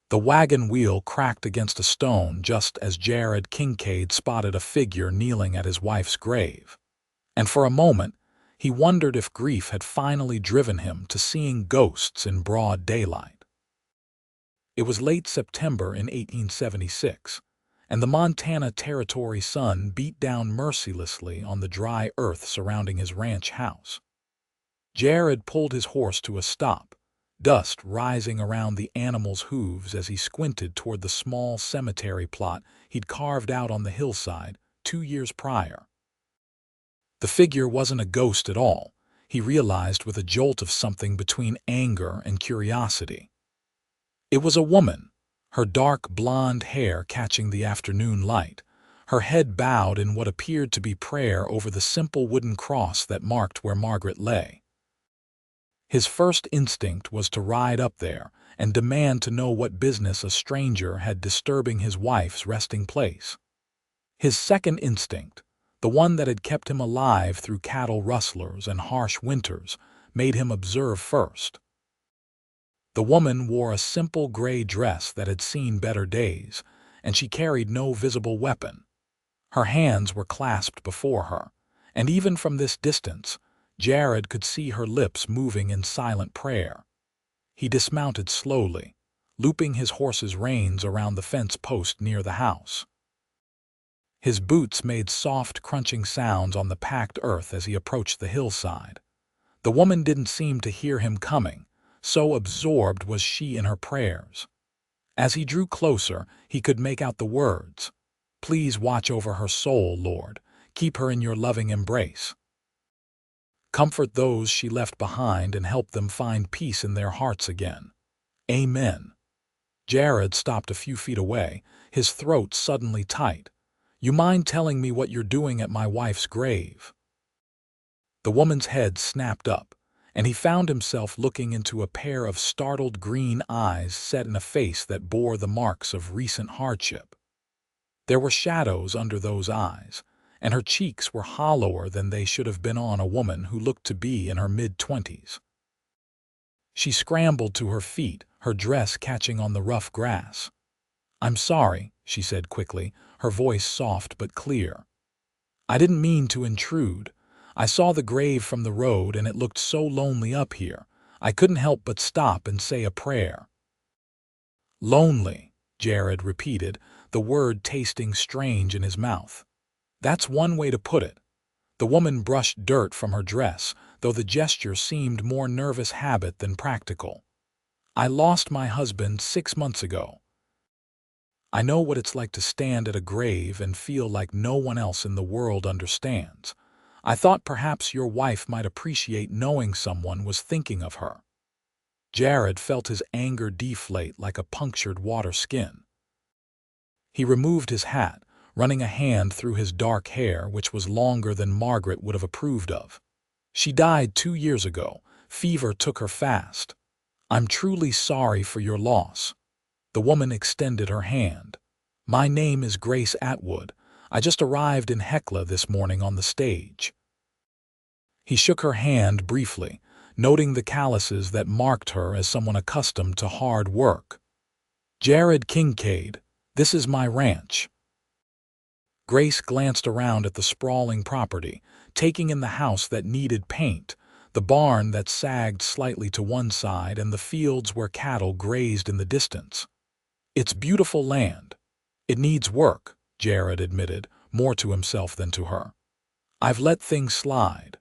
The wagon wheel cracked against a stone just as Jared Kincaid spotted a figure kneeling at his wife's grave. And for a moment, he wondered if grief had finally driven him to seeing ghosts in broad daylight. It was late September in 1876, and the Montana Territory sun beat down mercilessly on the dry earth surrounding his ranch house. Jared pulled his horse to a stop, dust rising around the animal's hooves as he squinted toward the small cemetery plot he'd carved out on the hillside 2 years prior. The figure wasn't a ghost at all, he realized with a jolt of something between anger and curiosity. It was a woman, her dark blonde hair catching the afternoon light, her head bowed in what appeared to be prayer over the simple wooden cross that marked where Margaret lay. His first instinct was to ride up there and demand to know what business a stranger had disturbing his wife's resting place. His second instinct, the one that had kept him alive through cattle rustlers and harsh winters, made him observe first. The woman wore a simple gray dress that had seen better days, and she carried no visible weapon. Her hands were clasped before her, and even from this distance, Jared could see her lips moving in silent prayer. He dismounted slowly, looping his horse's reins around the fence post near the house. His boots made soft, crunching sounds on the packed earth as he approached the hillside. The woman didn't seem to hear him coming, so absorbed was she in her prayers. As he drew closer, he could make out the words, "Please watch over her soul, Lord. Keep her in your loving embrace. Comfort those she left behind and help them find peace in their hearts again. Amen." Jared stopped a few feet away, his throat suddenly tight. "You mind telling me what you're doing at my wife's grave?" The woman's head snapped up, and he found himself looking into a pair of startled green eyes set in a face that bore the marks of recent hardship. There were shadows under those eyes, and her cheeks were hollower than they should have been on a woman who looked to be in her mid-20s. She scrambled to her feet, her dress catching on the rough grass. "I'm sorry," she said quickly, her voice soft but clear. "I didn't mean to intrude. I saw the grave from the road and it looked so lonely up here. I couldn't help but stop and say a prayer." "Lonely," Jared repeated, the word tasting strange in his mouth. "That's one way to put it." The woman brushed dirt from her dress, though the gesture seemed more nervous habit than practical. "I lost my husband 6 months ago. I know what it's like to stand at a grave and feel like no one else in the world understands. I thought perhaps your wife might appreciate knowing someone was thinking of her." Jared felt his anger deflate like a punctured water skin. He removed his hat, running a hand through his dark hair, which was longer than Margaret would have approved of. "She died 2 years ago. Fever took her fast. I'm truly sorry for your loss." The woman extended her hand. "My name is Grace Atwood. I just arrived in Hecla this morning on the stage." He shook her hand briefly, noting the calluses that marked her as someone accustomed to hard work. "Jared Kincaid, this is my ranch." Grace glanced around at the sprawling property, taking in the house that needed paint, the barn that sagged slightly to one side, and the fields where cattle grazed in the distance. "It's beautiful land. It needs work," Jared admitted, more to himself than to her. "I've let things slide."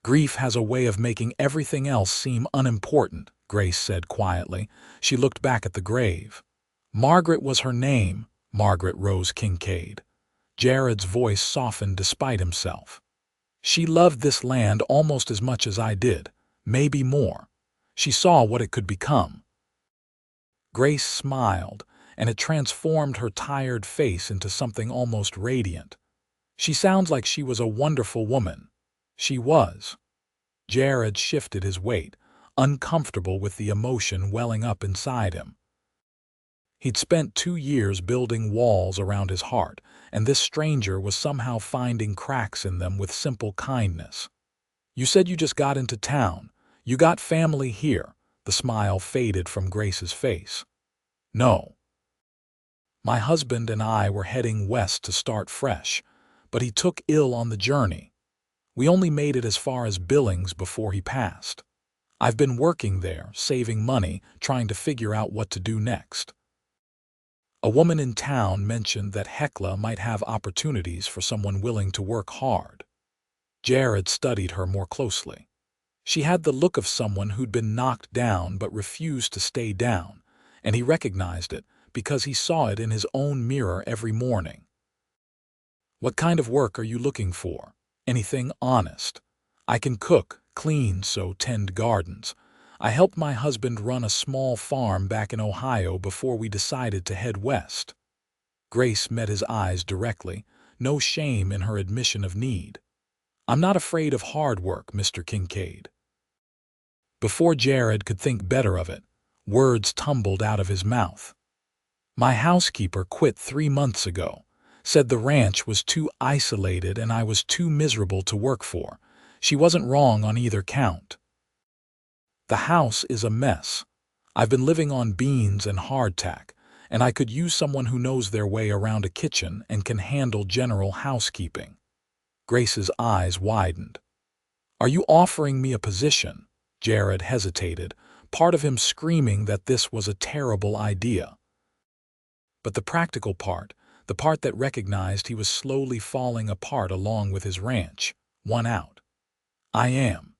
"Grief has a way of making everything else seem unimportant," Grace said quietly. She looked back at the grave. "Margaret was her name, Margaret Rose Kincaid." Jared's voice softened despite himself. "She loved this land almost as much as I did, maybe more. She saw what it could become." Grace smiled, and it transformed her tired face into something almost radiant. "She sounds like she was a wonderful woman." "She was." Jared shifted his weight, uncomfortable with the emotion welling up inside him. He'd spent 2 years building walls around his heart, and this stranger was somehow finding cracks in them with simple kindness. "You said you just got into town. You got family here." The smile faded from Grace's face. No. My husband and I were heading west to start fresh, but he took ill on the journey. We only made it as far as Billings before he passed. I've been working there, saving money, trying to figure out what to do next. A woman in town mentioned that Hecla might have opportunities for someone willing to work hard. Jared studied her more closely. She had the look of someone who'd been knocked down but refused to stay down, and he recognized it because he saw it in his own mirror every morning. What kind of work are you looking for? Anything honest. I can cook, clean, so tend gardens. I helped my husband run a small farm back in Ohio before we decided to head west. Grace met his eyes directly, no shame in her admission of need. I'm not afraid of hard work, Mr. Kincaid. Before Jared could think better of it, words tumbled out of his mouth. My housekeeper quit 3 months ago, said the ranch was too isolated and I was too miserable to work for. She wasn't wrong on either count. The house is a mess. I've been living on beans and hardtack, and I could use someone who knows their way around a kitchen and can handle general housekeeping. Grace's eyes widened. Are you offering me a position? Jared hesitated, part of him screaming that this was a terrible idea. But the practical part, the part that recognized he was slowly falling apart along with his ranch, won out. I am.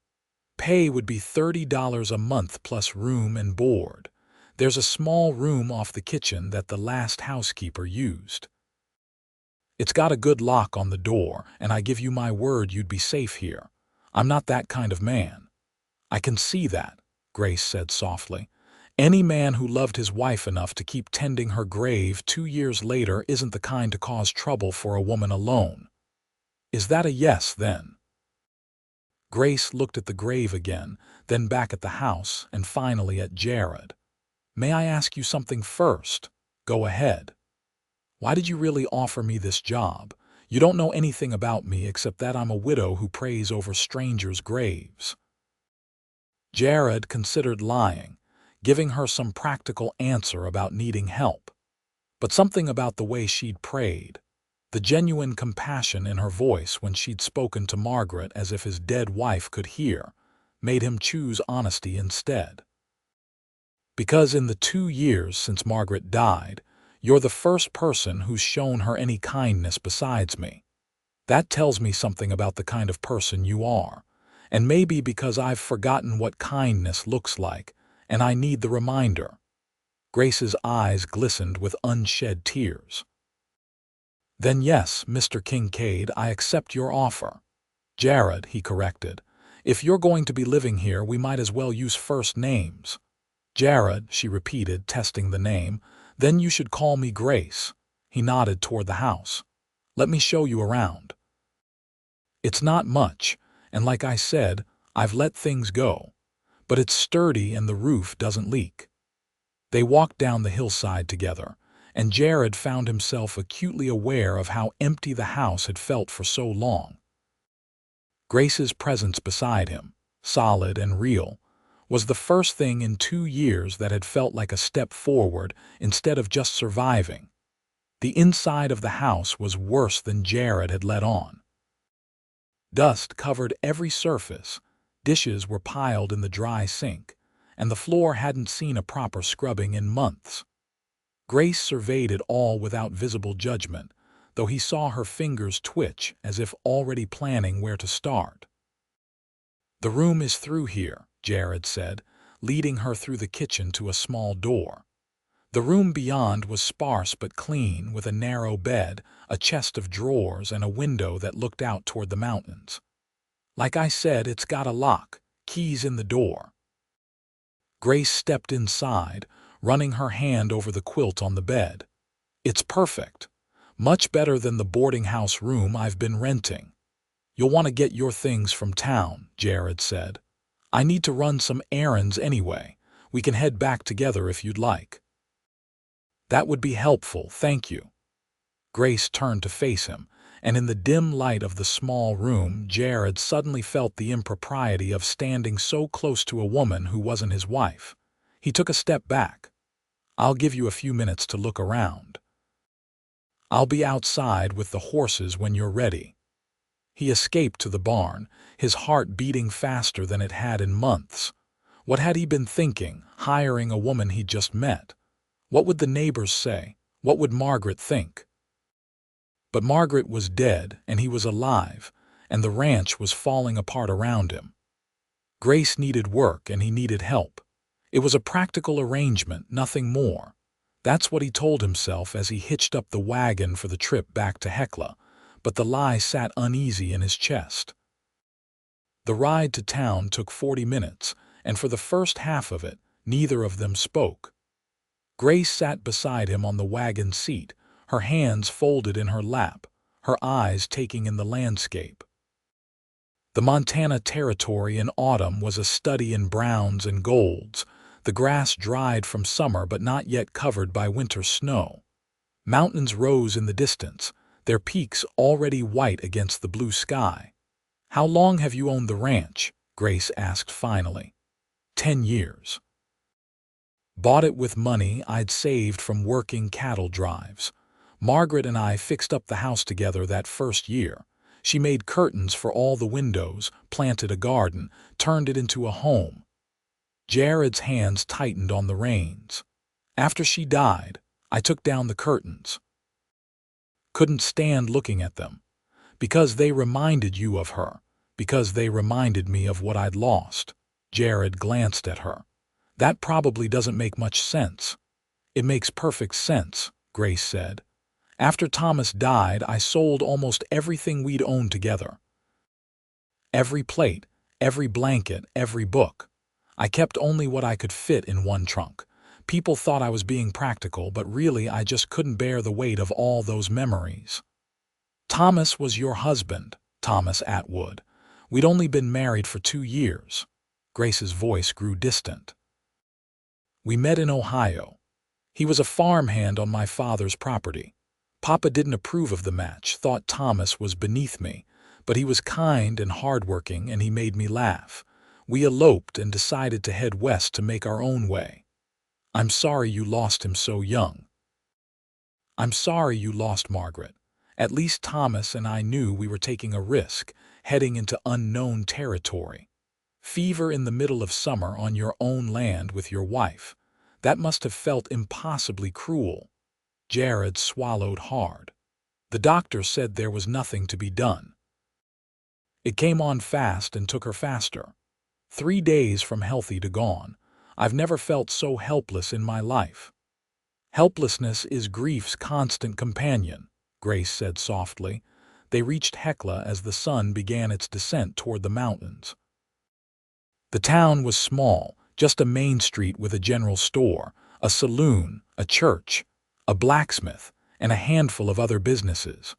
Pay would be $30 a month plus room and board. There's a small room off the kitchen that the last housekeeper used. It's got a good lock on the door, and I give you my word you'd be safe here. I'm not that kind of man. I can see that, Grace said softly. Any man who loved his wife enough to keep tending her grave 2 years later isn't the kind to cause trouble for a woman alone. Is that a yes, then? Grace looked at the grave again, then back at the house, and finally at Jared. May I ask you something first? Go ahead. Why did you really offer me this job? You don't know anything about me except that I'm a widow who prays over strangers' graves. Jared considered lying, giving her some practical answer about needing help. But something about the way she'd prayed, the genuine compassion in her voice when she'd spoken to Margaret as if his dead wife could hear, made him choose honesty instead. Because in the 2 years since Margaret died, you're the first person who's shown her any kindness besides me. That tells me something about the kind of person you are, and maybe because I've forgotten what kindness looks like, and I need the reminder. Grace's eyes glistened with unshed tears. Then yes, Mr. Kincaid, I accept your offer. Jared, he corrected. If you're going to be living here, we might as well use first names. Jared, she repeated, testing the name. Then you should call me Grace. He nodded toward the house. Let me show you around. It's not much, and like I said, I've let things go. But it's sturdy and the roof doesn't leak. They walked down the hillside together, and Jared found himself acutely aware of how empty the house had felt for so long. Grace's presence beside him, solid and real, was the first thing in 2 years that had felt like a step forward instead of just surviving. The inside of the house was worse than Jared had let on. Dust covered every surface, dishes were piled in the dry sink, and the floor hadn't seen a proper scrubbing in months. Grace surveyed it all without visible judgment, though he saw her fingers twitch as if already planning where to start. The room is through here, Jared said, leading her through the kitchen to a small door. The room beyond was sparse but clean, with a narrow bed, a chest of drawers, and a window that looked out toward the mountains. Like I said, it's got a lock, keys in the door. Grace stepped inside, running her hand over the quilt on the bed. It's perfect. Much better than the boarding house room I've been renting. You'll want to get your things from town, Jared said. I need to run some errands anyway. We can head back together if you'd like. That would be helpful, thank you. Grace turned to face him, and in the dim light of the small room, Jared suddenly felt the impropriety of standing so close to a woman who wasn't his wife. He took a step back. I'll give you a few minutes to look around. I'll be outside with the horses when you're ready." He escaped to the barn, his heart beating faster than it had in months. What had he been thinking, hiring a woman he'd just met? What would the neighbors say? What would Margaret think? But Margaret was dead, and he was alive, and the ranch was falling apart around him. Grace needed work, and he needed help. It was a practical arrangement, nothing more. That's what he told himself as he hitched up the wagon for the trip back to Hecla, but the lie sat uneasy in his chest. The ride to town took 40 minutes, and for the first half of it, neither of them spoke. Grace sat beside him on the wagon seat, her hands folded in her lap, her eyes taking in the landscape. The Montana Territory in autumn was a study in browns and golds, the grass dried from summer but not yet covered by winter snow. Mountains rose in the distance, their peaks already white against the blue sky. "How long have you owned the ranch?" Grace asked finally. 10 years. Bought it with money I'd saved from working cattle drives. Margaret and I fixed up the house together that first year. She made curtains for all the windows, planted a garden, turned it into a home. Jared's hands tightened on the reins. "After she died, I took down the curtains. Couldn't stand looking at them. Because they reminded you of her. Because they reminded me of what I'd lost." Jared glanced at her. "That probably doesn't make much sense." "It makes perfect sense," Grace said. "After Thomas died, I sold almost everything we'd owned together. Every plate, every blanket, every book. I kept only what I could fit in one trunk. People thought I was being practical, but really I just couldn't bear the weight of all those memories." "Thomas was your husband, Thomas Atwood. We'd only been married for 2 years. Grace's voice grew distant. "We met in Ohio. He was a farmhand on my father's property. Papa didn't approve of the match, thought Thomas was beneath me, but he was kind and hardworking, and he made me laugh. We eloped and decided to head west to make our own way. I'm sorry you lost him so young." "I'm sorry you lost Margaret. At least Thomas and I knew we were taking a risk, heading into unknown territory. Fever in the middle of summer on your own land with your wife. That must have felt impossibly cruel." Jared swallowed hard. "The doctor said there was nothing to be done. It came on fast and took her faster. 3 days from healthy to gone. I've never felt so helpless in my life." "Helplessness is grief's constant companion," Grace said softly. They reached Hecla as the sun began its descent toward the mountains. The town was small, just a main street with a general store, a saloon, a church, a blacksmith, and a handful of other businesses.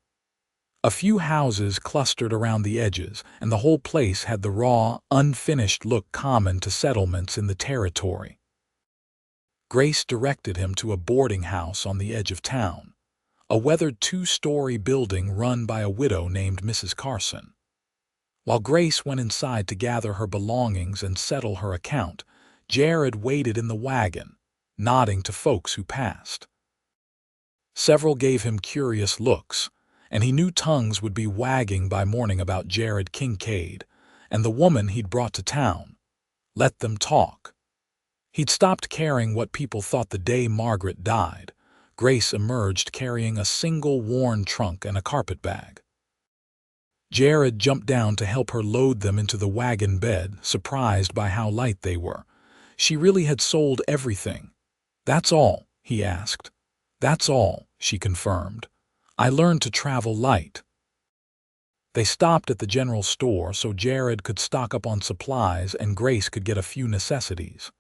A few houses clustered around the edges, and the whole place had the raw, unfinished look common to settlements in the territory. Grace directed him to a boarding house on the edge of town, a weathered 2-story building run by a widow named Mrs. Carson. While Grace went inside to gather her belongings and settle her account, Jared waited in the wagon, nodding to folks who passed. Several gave him curious looks, and he knew tongues would be wagging by morning about Jared Kincaid and the woman he'd brought to town. Let them talk. He'd stopped caring what people thought the day Margaret died. Grace emerged carrying a single worn trunk and a carpet bag. Jared jumped down to help her load them into the wagon bed, surprised by how light they were. She really had sold everything. "That's all?" he asked. "That's all," she confirmed. "I learned to travel light." They stopped at the general store so Jared could stock up on supplies and Grace could get a few necessities.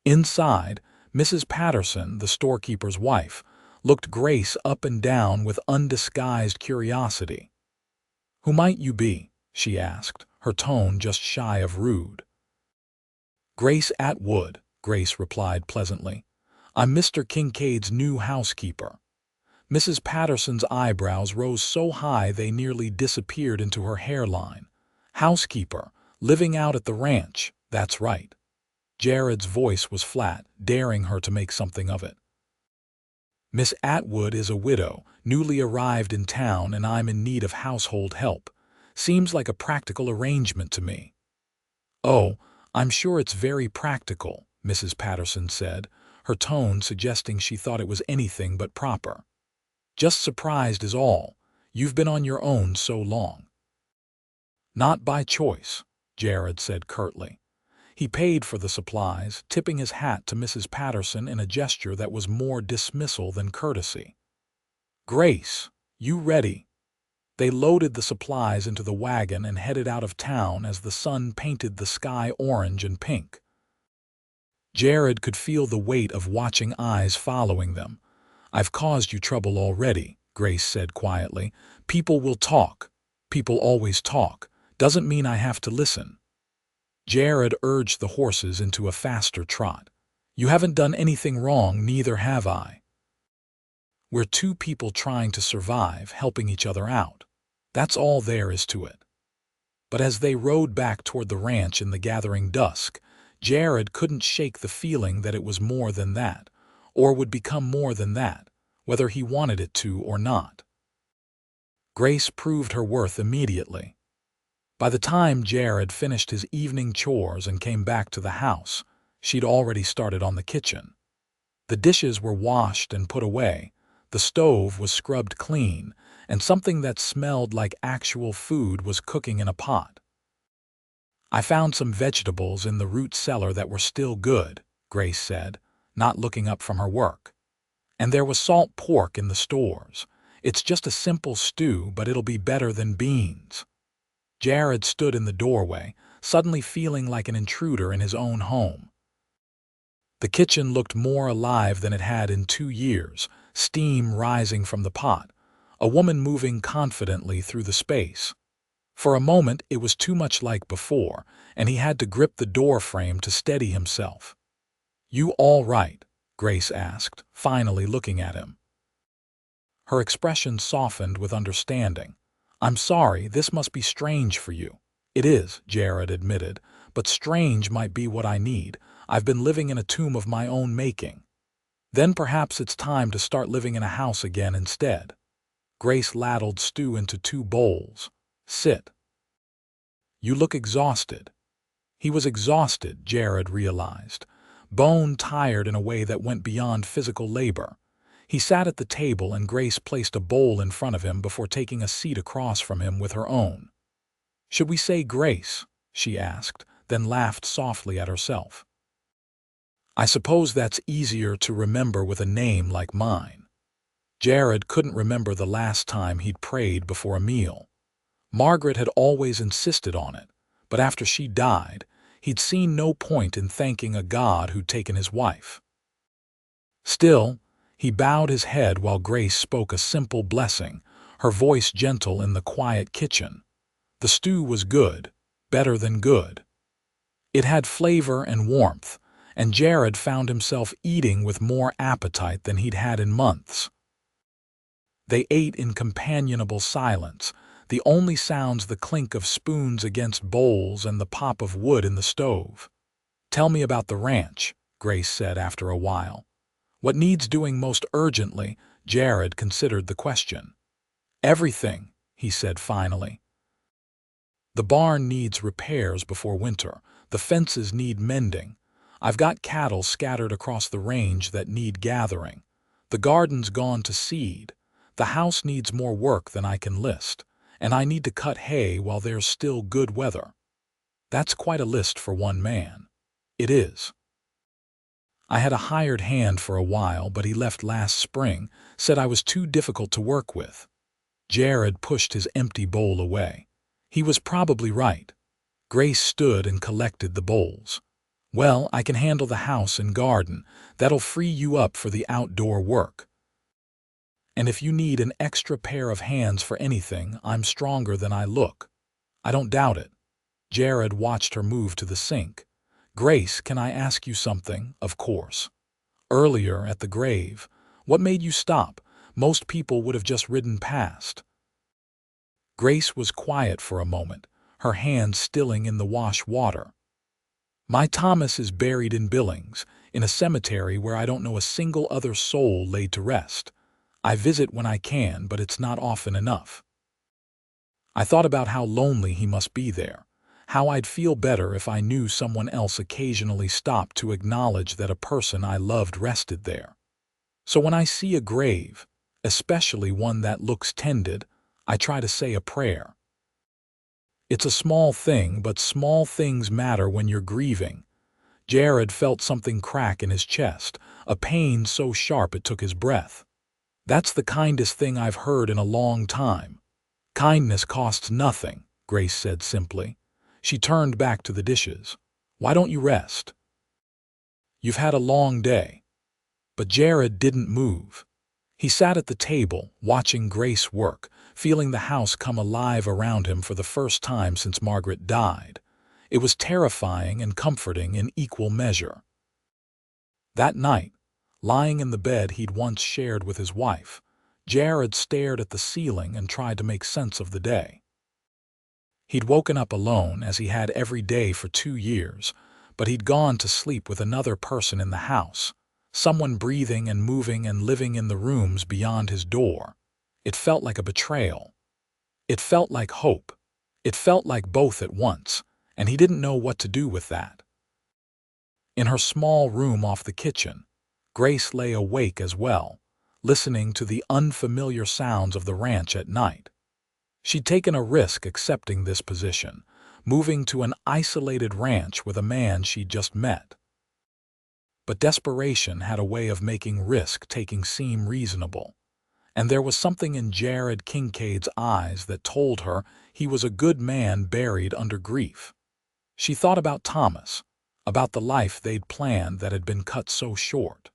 Inside, Mrs. Patterson, the storekeeper's wife, looked Grace up and down with undisguised curiosity. "Who might you be?" she asked, her tone just shy of rude. "Grace Atwood," Grace replied pleasantly. "I'm Mr. Kincaid's new housekeeper." Mrs. Patterson's eyebrows rose so high they nearly disappeared into her hairline. "Housekeeper, living out at the ranch, that's right." Jared's voice was flat, daring her to make something of it. Miss Atwood is a widow, newly arrived in town, and I'm in need of household help. Seems like a practical arrangement to me." "Oh, I'm sure it's very practical," Mrs. Patterson said, her tone suggesting she thought it was anything but proper. "Just surprised is all. You've been on your own so long." "Not by choice," Jared said curtly. He paid for the supplies, tipping his hat to Mrs. Patterson in a gesture that was more dismissal than courtesy. "Grace, you ready?" They loaded the supplies into the wagon and headed out of town as the sun painted the sky orange and pink. Jared could feel the weight of watching eyes following them. "I've caused you trouble already," Grace said quietly. "People will talk. People always talk. Doesn't mean I have to listen." Jared urged the horses into a faster trot. "You haven't done anything wrong, neither have I. We're two people trying to survive, helping each other out. That's all there is to it." But as they rode back toward the ranch in the gathering dusk, Jared couldn't shake the feeling that it was more than that, or would become more than that, whether he wanted it to or not. Grace proved her worth immediately. By the time Jared finished his evening chores and came back to the house, she'd already started on the kitchen. The dishes were washed and put away, the stove was scrubbed clean, and something that smelled like actual food was cooking in a pot. "I found some vegetables in the root cellar that were still good," Grace said, not looking up from her work. "And there was salt pork in the stores. It's just a simple stew, but it'll be better than beans." Jared stood in the doorway, suddenly feeling like an intruder in his own home. The kitchen looked more alive than it had in 2 years, steam rising from the pot, a woman moving confidently through the space. For a moment it was too much like before, and he had to grip the door frame to steady himself. "You all right?" Grace asked, finally looking at him. Her expression softened with understanding. "I'm sorry, this must be strange for you." "It is," Jared admitted, "but strange might be what I need. I've been living in a tomb of my own making. Then perhaps it's time to start living in a house again instead." Grace ladled stew into 2 bowls. "Sit." "You look exhausted." He was exhausted, Jared realized, bone-tired in a way that went beyond physical labor. He sat at the table and Grace placed a bowl in front of him before taking a seat across from him with her own. "Should we say Grace?" she asked, then laughed softly at herself. "I suppose that's easier to remember with a name like mine." Jared couldn't remember the last time he'd prayed before a meal. Margaret had always insisted on it, but after she died, he'd seen no point in thanking a God who'd taken his wife. Still, he bowed his head while Grace spoke a simple blessing, her voice gentle in the quiet kitchen. The stew was good, better than good. It had flavor and warmth, and Jared found himself eating with more appetite than he'd had in months. They ate in companionable silence, the only sounds the clink of spoons against bowls and the pop of wood in the stove. "Tell me about the ranch," Grace said after a while. "What needs doing most urgently?" Jared considered the question. "Everything," he said finally. "The barn needs repairs before winter. The fences need mending. I've got cattle scattered across the range that need gathering. The garden's gone to seed. The house needs more work than I can list. And I need to cut hay while there's still good weather." That's quite a list for one man. "It is. I had a hired hand for a while, but he left last spring, said I was too difficult to work with." Jared pushed his empty bowl away. He was probably right. Grace stood and collected the bowls. "Well, I can handle the house and garden. That'll free you up for the outdoor work. And if you need an extra pair of hands for anything, I'm stronger than I look." "I don't doubt it." Jared watched her move to the sink. "Grace, can I ask you something?" "Of course." "Earlier at the grave, what made you stop? Most people would have just ridden past." Grace was quiet for a moment, her hands stilling in the wash water. "My Thomas is buried in Billings, in a cemetery where I don't know a single other soul laid to rest. I visit when I can, but it's not often enough. I thought about how lonely he must be there, how I'd feel better if I knew someone else occasionally stopped to acknowledge that a person I loved rested there. So when I see a grave, especially one that looks tended, I try to say a prayer. It's a small thing, but small things matter when you're grieving. Jared felt something crack in his chest, a pain so sharp it took his breath. That's the kindest thing I've heard in a long time. Kindness costs nothing, Grace said simply. She turned back to the dishes. Why don't you rest? You've had a long day. But Jared didn't move. He sat at the table, watching Grace work, feeling the house come alive around him for the first time since Margaret died. It was terrifying and comforting in equal measure. That night, lying in the bed he'd once shared with his wife, Jared stared at the ceiling and tried to make sense of the day. He'd woken up alone, as he had every day for 2 years, but he'd gone to sleep with another person in the house, someone breathing and moving and living in the rooms beyond his door. It felt like a betrayal. It felt like hope. It felt like both at once, and he didn't know what to do with that. In her small room off the kitchen, Grace lay awake as well, listening to the unfamiliar sounds of the ranch at night. She'd taken a risk accepting this position, moving to an isolated ranch with a man she'd just met. But desperation had a way of making risk-taking seem reasonable, and there was something in Jared Kincaid's eyes that told her he was a good man buried under grief. She thought about Thomas, about the life they'd planned that had been cut so short.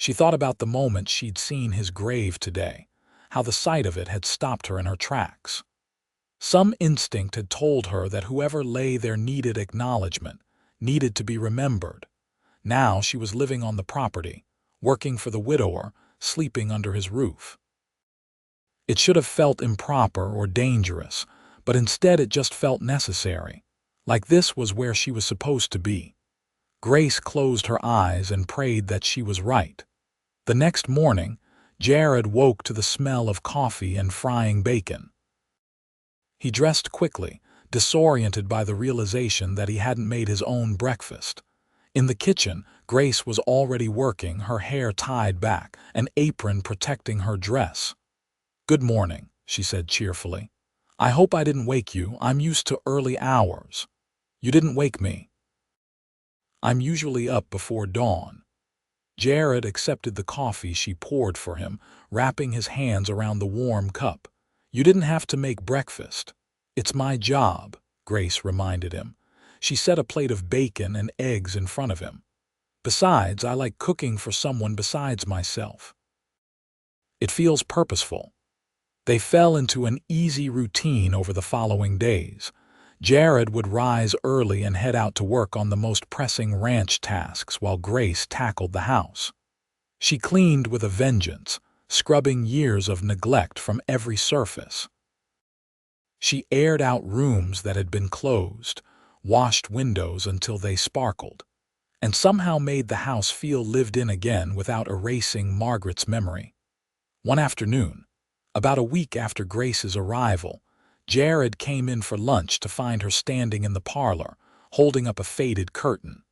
She thought about the moment she'd seen his grave today, how the sight of it had stopped her in her tracks. Some instinct had told her that whoever lay there needed acknowledgement, needed to be remembered. Now she was living on the property, working for the widower, sleeping under his roof. It should have felt improper or dangerous, but instead it just felt necessary, like this was where she was supposed to be. Grace closed her eyes and prayed that she was right. The next morning, Jared woke to the smell of coffee and frying bacon. He dressed quickly, disoriented by the realization that he hadn't made his own breakfast. In the kitchen, Grace was already working, her hair tied back, an apron protecting her dress. "Good morning," she said cheerfully. "I hope I didn't wake you. I'm used to early hours." "You didn't wake me. I'm usually up before dawn." Jared accepted the coffee she poured for him, wrapping his hands around the warm cup. "You didn't have to make breakfast. It's my job," Grace reminded him. She set a plate of bacon and eggs in front of him. "Besides, I like cooking for someone besides myself. It feels purposeful." They fell into an easy routine over the following days. Jared would rise early and head out to work on the most pressing ranch tasks while Grace tackled the house. She cleaned with a vengeance, scrubbing years of neglect from every surface. She aired out rooms that had been closed, washed windows until they sparkled, and somehow made the house feel lived in again without erasing Margaret's memory. One afternoon, about a week after Grace's arrival, Jared came in for lunch to find her standing in the parlor, holding up a faded curtain.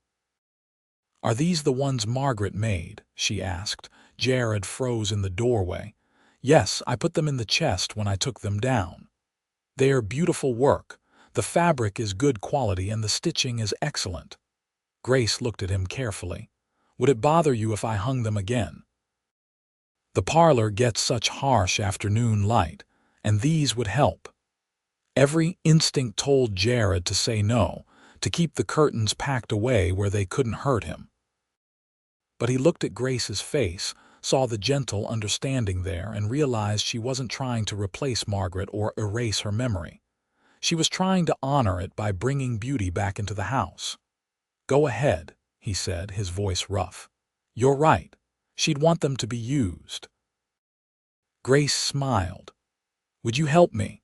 "Are these the ones Margaret made?" she asked. Jared froze in the doorway. "Yes, I put them in the chest when I took them down. They are beautiful work. The fabric is good quality and the stitching is excellent." Grace looked at him carefully. "Would it bother you if I hung them again? The parlor gets such harsh afternoon light, and these would help." Every instinct told Jared to say no, to keep the curtains packed away where they couldn't hurt him. But he looked at Grace's face, saw the gentle understanding there, and realized she wasn't trying to replace Margaret or erase her memory. She was trying to honor it by bringing beauty back into the house. "Go ahead," he said, his voice rough. "You're right. She'd want them to be used." Grace smiled. "Would you help me?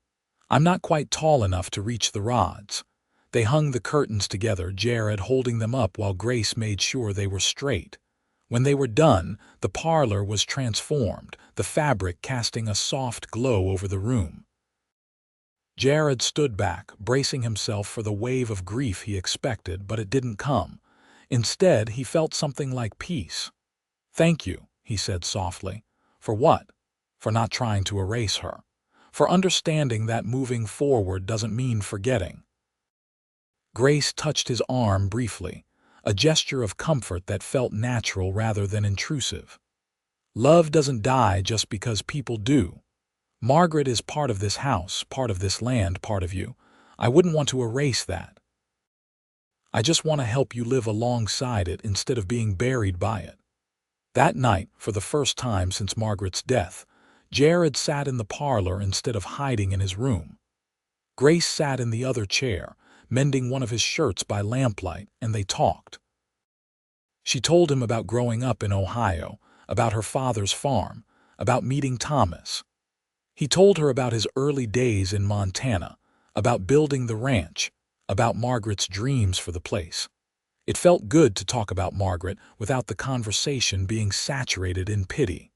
I'm not quite tall enough to reach the rods." They hung the curtains together, Jared holding them up while Grace made sure they were straight. When they were done, the parlor was transformed, the fabric casting a soft glow over the room. Jared stood back, bracing himself for the wave of grief he expected, but it didn't come. Instead, he felt something like peace. "Thank you," he said softly. "For what?" "For not trying to erase her. For understanding that moving forward doesn't mean forgetting." Grace touched his arm briefly, a gesture of comfort that felt natural rather than intrusive. "Love doesn't die just because people do. Margaret is part of this house, part of this land, part of you. I wouldn't want to erase that. I just want to help you live alongside it instead of being buried by it." That night, for the first time since Margaret's death, Jared sat in the parlor instead of hiding in his room. Grace sat in the other chair, mending one of his shirts by lamplight, and they talked. She told him about growing up in Ohio, about her father's farm, about meeting Thomas. He told her about his early days in Montana, about building the ranch, about Margaret's dreams for the place. It felt good to talk about Margaret without the conversation being saturated in pity.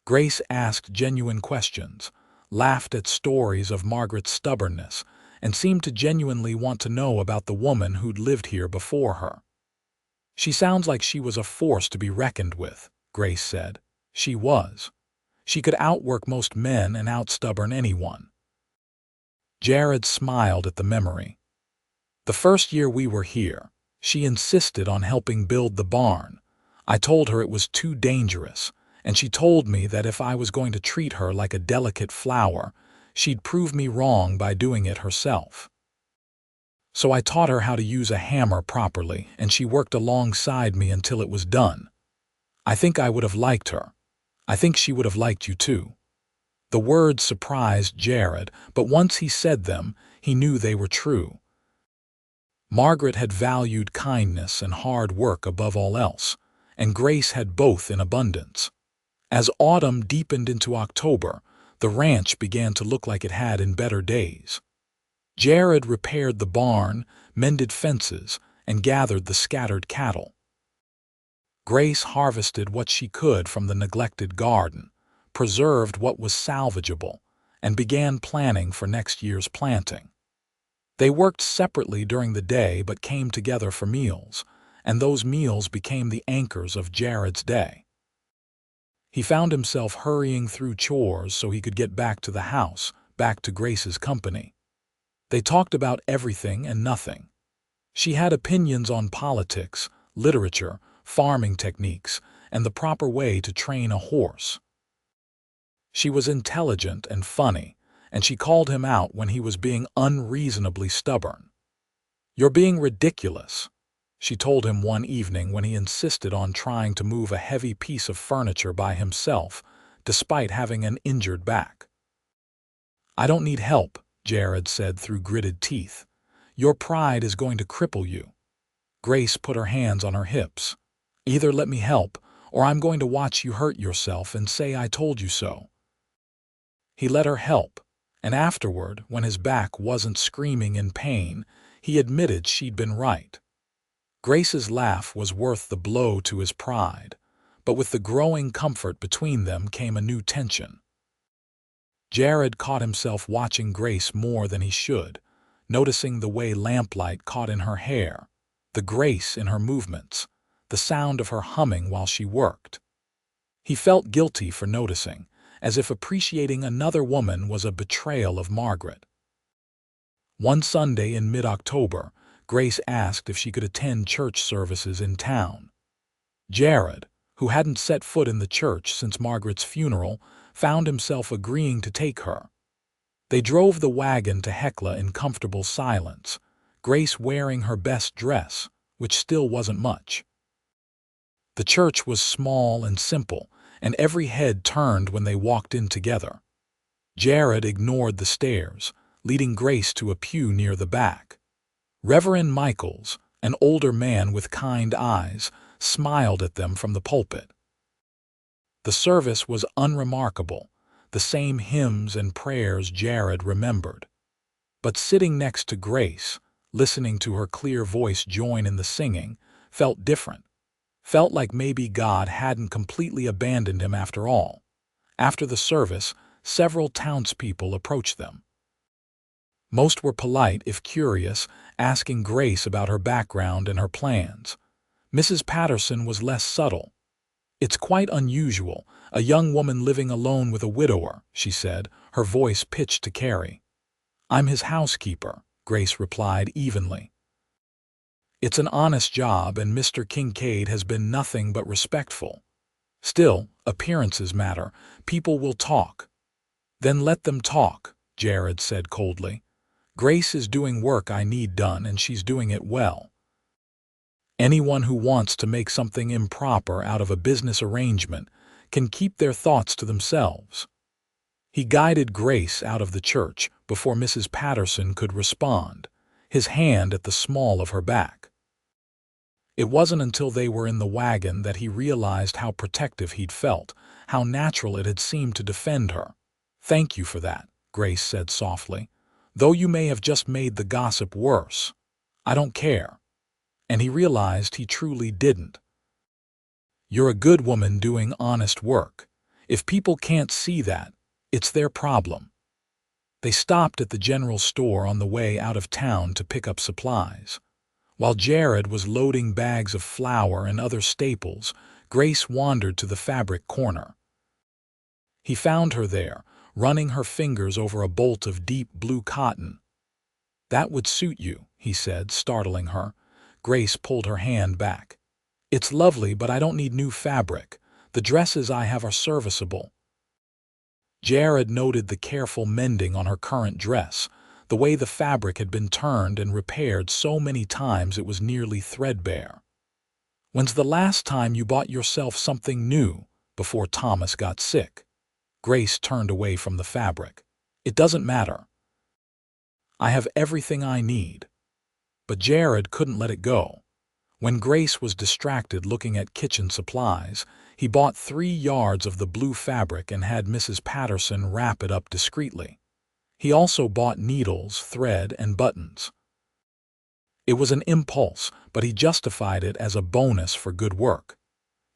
Grace asked genuine questions, laughed at stories of Margaret's stubbornness, and seemed to genuinely want to know about the woman who'd lived here before her. "She sounds like she was a force to be reckoned with," Grace said. She was. She could outwork most men and outstubborn anyone. Jared smiled at the memory. "The first year we were here, she insisted on helping build the barn. I told her it was too dangerous, and she told me that if I was going to treat her like a delicate flower, she'd prove me wrong by doing it herself. So I taught her how to use a hammer properly, and she worked alongside me until it was done. I think I would have liked her. I think she would have liked you too." The words surprised Jared, but once he said them, he knew they were true. Margaret had valued kindness and hard work above all else, and Grace had both in abundance. As autumn deepened into October, the ranch began to look like it had in better days. Jared repaired the barn, mended fences, and gathered the scattered cattle. Grace harvested what she could from the neglected garden, preserved what was salvageable, and began planning for next year's planting. They worked separately during the day but came together for meals, and those meals became the anchors of Jared's day. He found himself hurrying through chores so he could get back to the house, back to Grace's company. They talked about everything and nothing. She had opinions on politics, literature, farming techniques, and the proper way to train a horse. She was intelligent and funny, and she called him out when he was being unreasonably stubborn. "You're being ridiculous," she told him one evening when he insisted on trying to move a heavy piece of furniture by himself, despite having an injured back. "I don't need help," Jared said through gritted teeth. "Your pride is going to cripple you." Grace put her hands on her hips. "Either let me help, or I'm going to watch you hurt yourself and say I told you so." He let her help, and afterward, when his back wasn't screaming in pain, he admitted she'd been right. Grace's laugh was worth the blow to his pride, but with the growing comfort between them came a new tension. Jared caught himself watching Grace more than he should, noticing the way lamplight caught in her hair, the grace in her movements, the sound of her humming while she worked. He felt guilty for noticing, as if appreciating another woman was a betrayal of Margaret. One Sunday in mid-October, Grace asked if she could attend church services in town. Jared, who hadn't set foot in the church since Margaret's funeral, found himself agreeing to take her. They drove the wagon to Hecla in comfortable silence, Grace wearing her best dress, which still wasn't much. The church was small and simple, and every head turned when they walked in together. Jared ignored the stairs, leading Grace to a pew near the back. Reverend Michaels, an older man with kind eyes, smiled at them from the pulpit. The service was unremarkable, the same hymns and prayers Jared remembered. But sitting next to Grace, listening to her clear voice join in the singing, felt different. Felt like maybe God hadn't completely abandoned him after all. After the service, several townspeople approached them. Most were polite, if curious, asking Grace about her background and her plans. Mrs. Patterson was less subtle. "It's quite unusual, a young woman living alone with a widower," she said, her voice pitched to carry. "I'm his housekeeper," Grace replied evenly. "It's an honest job, and Mr. Kincaid has been nothing but respectful. Still, appearances matter. People will talk." "Then let them talk," Jared said coldly. "Grace is doing work I need done, and she's doing it well. Anyone who wants to make something improper out of a business arrangement can keep their thoughts to themselves." He guided Grace out of the church before Mrs. Patterson could respond, his hand at the small of her back. It wasn't until they were in the wagon that he realized how protective he'd felt, how natural it had seemed to defend her. "Thank you for that," Grace said softly. "Though you may have just made the gossip worse. I don't care." And he realized he truly didn't. "You're a good woman doing honest work. If people can't see that, it's their problem." They stopped at the general store on the way out of town to pick up supplies. While Jared was loading bags of flour and other staples, Grace wandered to the fabric corner. He found her there, running her fingers over a bolt of deep blue cotton. "That would suit you," he said, startling her. Grace pulled her hand back. "It's lovely, but I don't need new fabric. The dresses I have are serviceable." Jared noted the careful mending on her current dress, the way the fabric had been turned and repaired so many times it was nearly threadbare. "When's the last time you bought yourself something new, before Thomas got sick?" Grace turned away from the fabric. "It doesn't matter. I have everything I need." But Jared couldn't let it go. When Grace was distracted looking at kitchen supplies, he bought 3 yards of the blue fabric and had Mrs. Patterson wrap it up discreetly. He also bought needles, thread, and buttons. It was an impulse, but he justified it as a bonus for good work.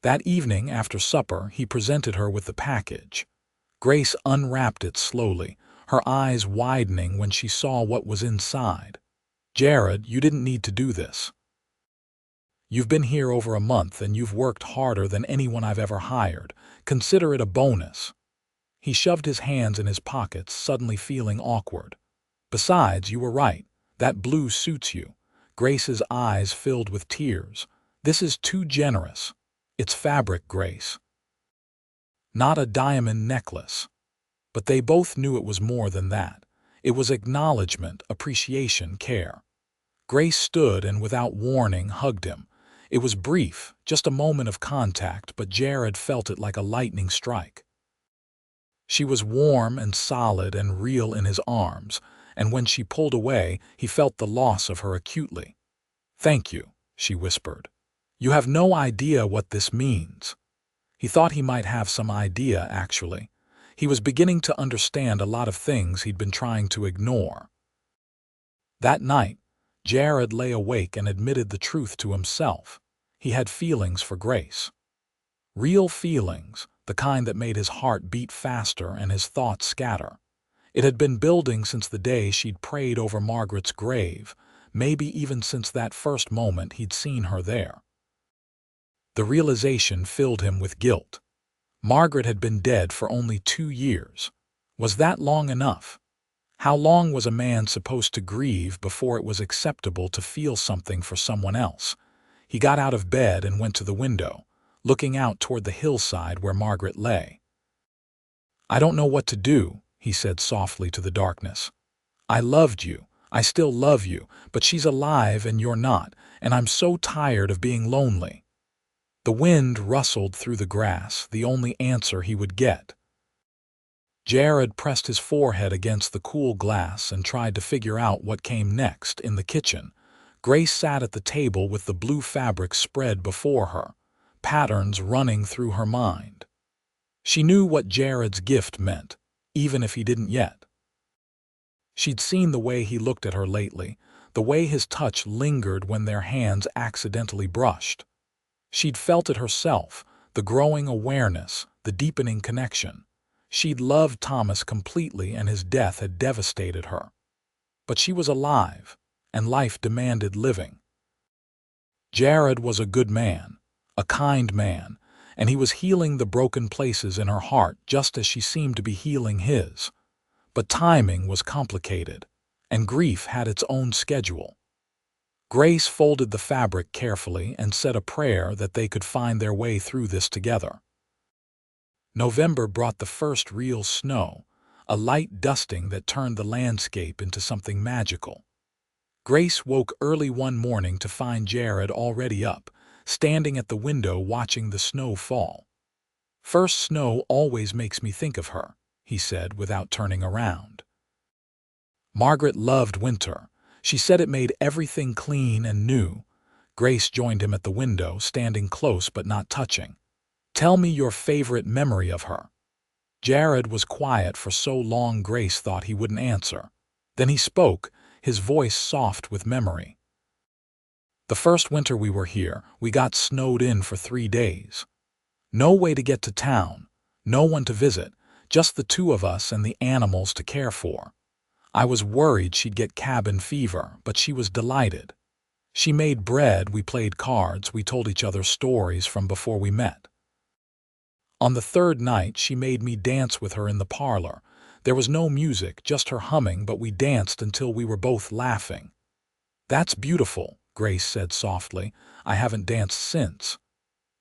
That evening, after supper, he presented her with the package. Grace unwrapped it slowly, her eyes widening when she saw what was inside. "Jared, you didn't need to do this. You've been here over a month and you've worked harder than anyone I've ever hired. Consider it a bonus." He shoved his hands in his pockets, suddenly feeling awkward. "Besides, you were right. That blue suits you." Grace's eyes filled with tears. "This is too generous. It's fabric, Grace. Not a diamond necklace." But they both knew it was more than that. It was acknowledgement, appreciation, care. Grace stood and without warning hugged him. It was brief, just a moment of contact, but Jared felt it like a lightning strike. She was warm and solid and real in his arms, and when she pulled away, he felt the loss of her acutely. "Thank you," she whispered. "You have no idea what this means." He thought he might have some idea, actually. He was beginning to understand a lot of things he'd been trying to ignore. That night, Jared lay awake and admitted the truth to himself. He had feelings for Grace. Real feelings, the kind that made his heart beat faster and his thoughts scatter. It had been building since the day she'd prayed over Margaret's grave, maybe even since that first moment he'd seen her there. The realization filled him with guilt. Margaret had been dead for only 2 years. Was that long enough? How long was a man supposed to grieve before it was acceptable to feel something for someone else? He got out of bed and went to the window, looking out toward the hillside where Margaret lay. "I don't know what to do," he said softly to the darkness. "I loved you. I still love you, but she's alive and you're not, and I'm so tired of being lonely." The wind rustled through the grass, the only answer he would get. Jared pressed his forehead against the cool glass and tried to figure out what came next. In the kitchen, Grace sat at the table with the blue fabric spread before her, patterns running through her mind. She knew what Jared's gift meant, even if he didn't yet. She'd seen the way he looked at her lately, the way his touch lingered when their hands accidentally brushed. She'd felt it herself, the growing awareness, the deepening connection. She'd loved Thomas completely and his death had devastated her. But she was alive, and life demanded living. Jared was a good man, a kind man, and he was healing the broken places in her heart just as she seemed to be healing his. But timing was complicated, and grief had its own schedule. Grace folded the fabric carefully and said a prayer that they could find their way through this together. November brought the first real snow, a light dusting that turned the landscape into something magical. Grace woke early one morning to find Jared already up, standing at the window watching the snow fall. "First snow always makes me think of her," he said without turning around. Margaret loved winter. She said it made everything clean and new. Grace joined him at the window, standing close but not touching. "Tell me your favorite memory of her." Jared was quiet for so long Grace thought he wouldn't answer. Then he spoke, his voice soft with memory. "The first winter we were here, we got snowed in for 3 days. No way to get to town, no one to visit, just the two of us and the animals to care for. I was worried she'd get cabin fever, but she was delighted. She made bread, we played cards, we told each other stories from before we met. On the third night, she made me dance with her in the parlor. There was no music, just her humming, but we danced until we were both laughing." "That's beautiful," Grace said softly. "I haven't danced since."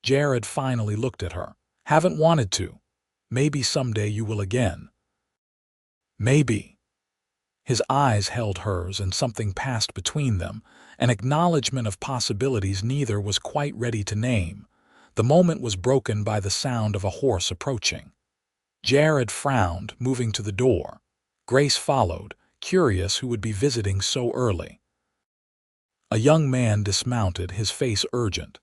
Jared finally looked at her. "Haven't wanted to. Maybe someday you will again." "Maybe." His eyes held hers and something passed between them, an acknowledgement of possibilities neither was quite ready to name. The moment was broken by the sound of a horse approaching. Jared frowned, moving to the door. Grace followed, curious who would be visiting so early. A young man dismounted, his face urgent.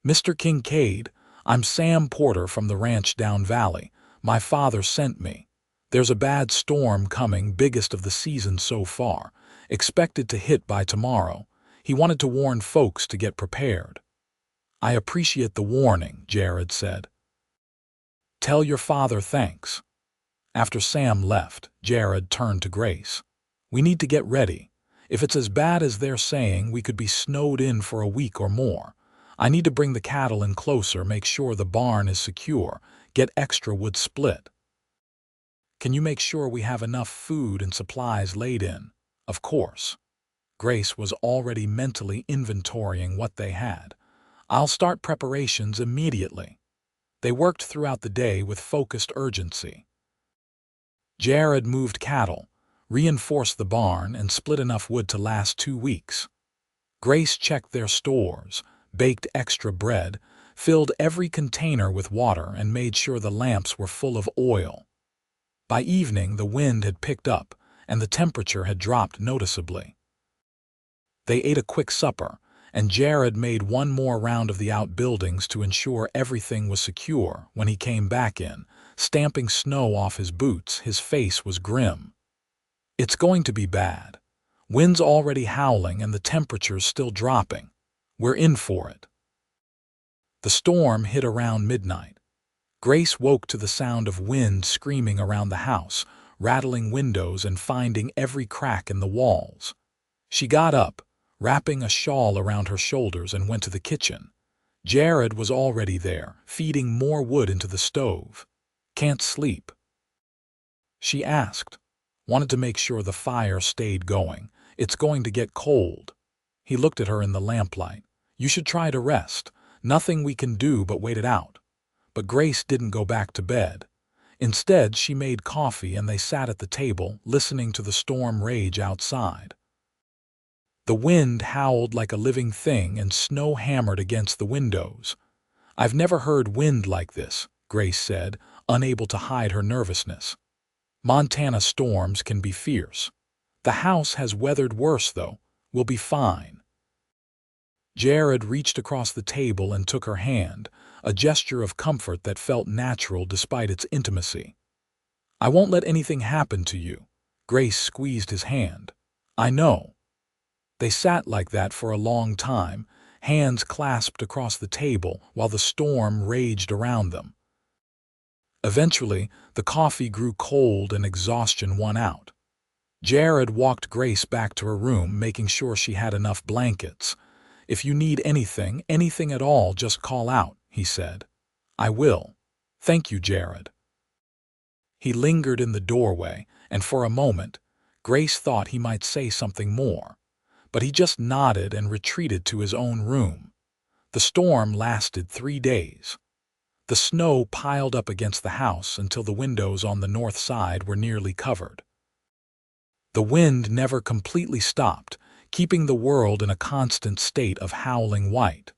"Mr. Kincaid, I'm Sam Porter from the ranch down valley. My father sent me. There's a bad storm coming, biggest of the season so far, expected to hit by tomorrow. He wanted to warn folks to get prepared." "I appreciate the warning," Jared said. "Tell your father thanks." After Sam left, Jared turned to Grace. "We need to get ready. If it's as bad as they're saying, we could be snowed in for a week or more. I need to bring the cattle in closer, make sure the barn is secure, get extra wood split." "Can you make sure we have enough food and supplies laid in?" "Of course." Grace was already mentally inventorying what they had. "I'll start preparations immediately." They worked throughout the day with focused urgency. Jared moved cattle, reinforced the barn, and split enough wood to last 2 weeks. Grace checked their stores, baked extra bread, filled every container with water, and made sure the lamps were full of oil. By evening, the wind had picked up, and the temperature had dropped noticeably. They ate a quick supper, and Jared made one more round of the outbuildings to ensure everything was secure. When he came back in, stamping snow off his boots, his face was grim. "It's going to be bad. Wind's already howling and the temperature's still dropping. We're in for it." The storm hit around midnight. Grace woke to the sound of wind screaming around the house, rattling windows and finding every crack in the walls. She got up, wrapping a shawl around her shoulders, and went to the kitchen. Jared was already there, feeding more wood into the stove. "Can't sleep?" she asked. "Wanted to make sure the fire stayed going. It's going to get cold." He looked at her in the lamplight. "You should try to rest. Nothing we can do but wait it out." But Grace didn't go back to bed. Instead, she made coffee and they sat at the table, listening to the storm rage outside. The wind howled like a living thing and snow hammered against the windows. "I've never heard wind like this," Grace said, unable to hide her nervousness. "Montana storms can be fierce. The house has weathered worse, though. We'll be fine." Jared reached across the table and took her hand, a gesture of comfort that felt natural despite its intimacy. "I won't let anything happen to you." Grace squeezed his hand. "I know." They sat like that for a long time, hands clasped across the table while the storm raged around them. Eventually, the coffee grew cold and exhaustion won out. Jared walked Grace back to her room, making sure she had enough blankets. "If you need anything, anything at all, just call out," he said. "I will." "Thank you, Jared." He lingered in the doorway, and for a moment, Grace thought he might say something more. But he just nodded and retreated to his own room. The storm lasted 3 days. The snow piled up against the house until the windows on the north side were nearly covered. The wind never completely stopped, keeping the world in a constant state of howling white.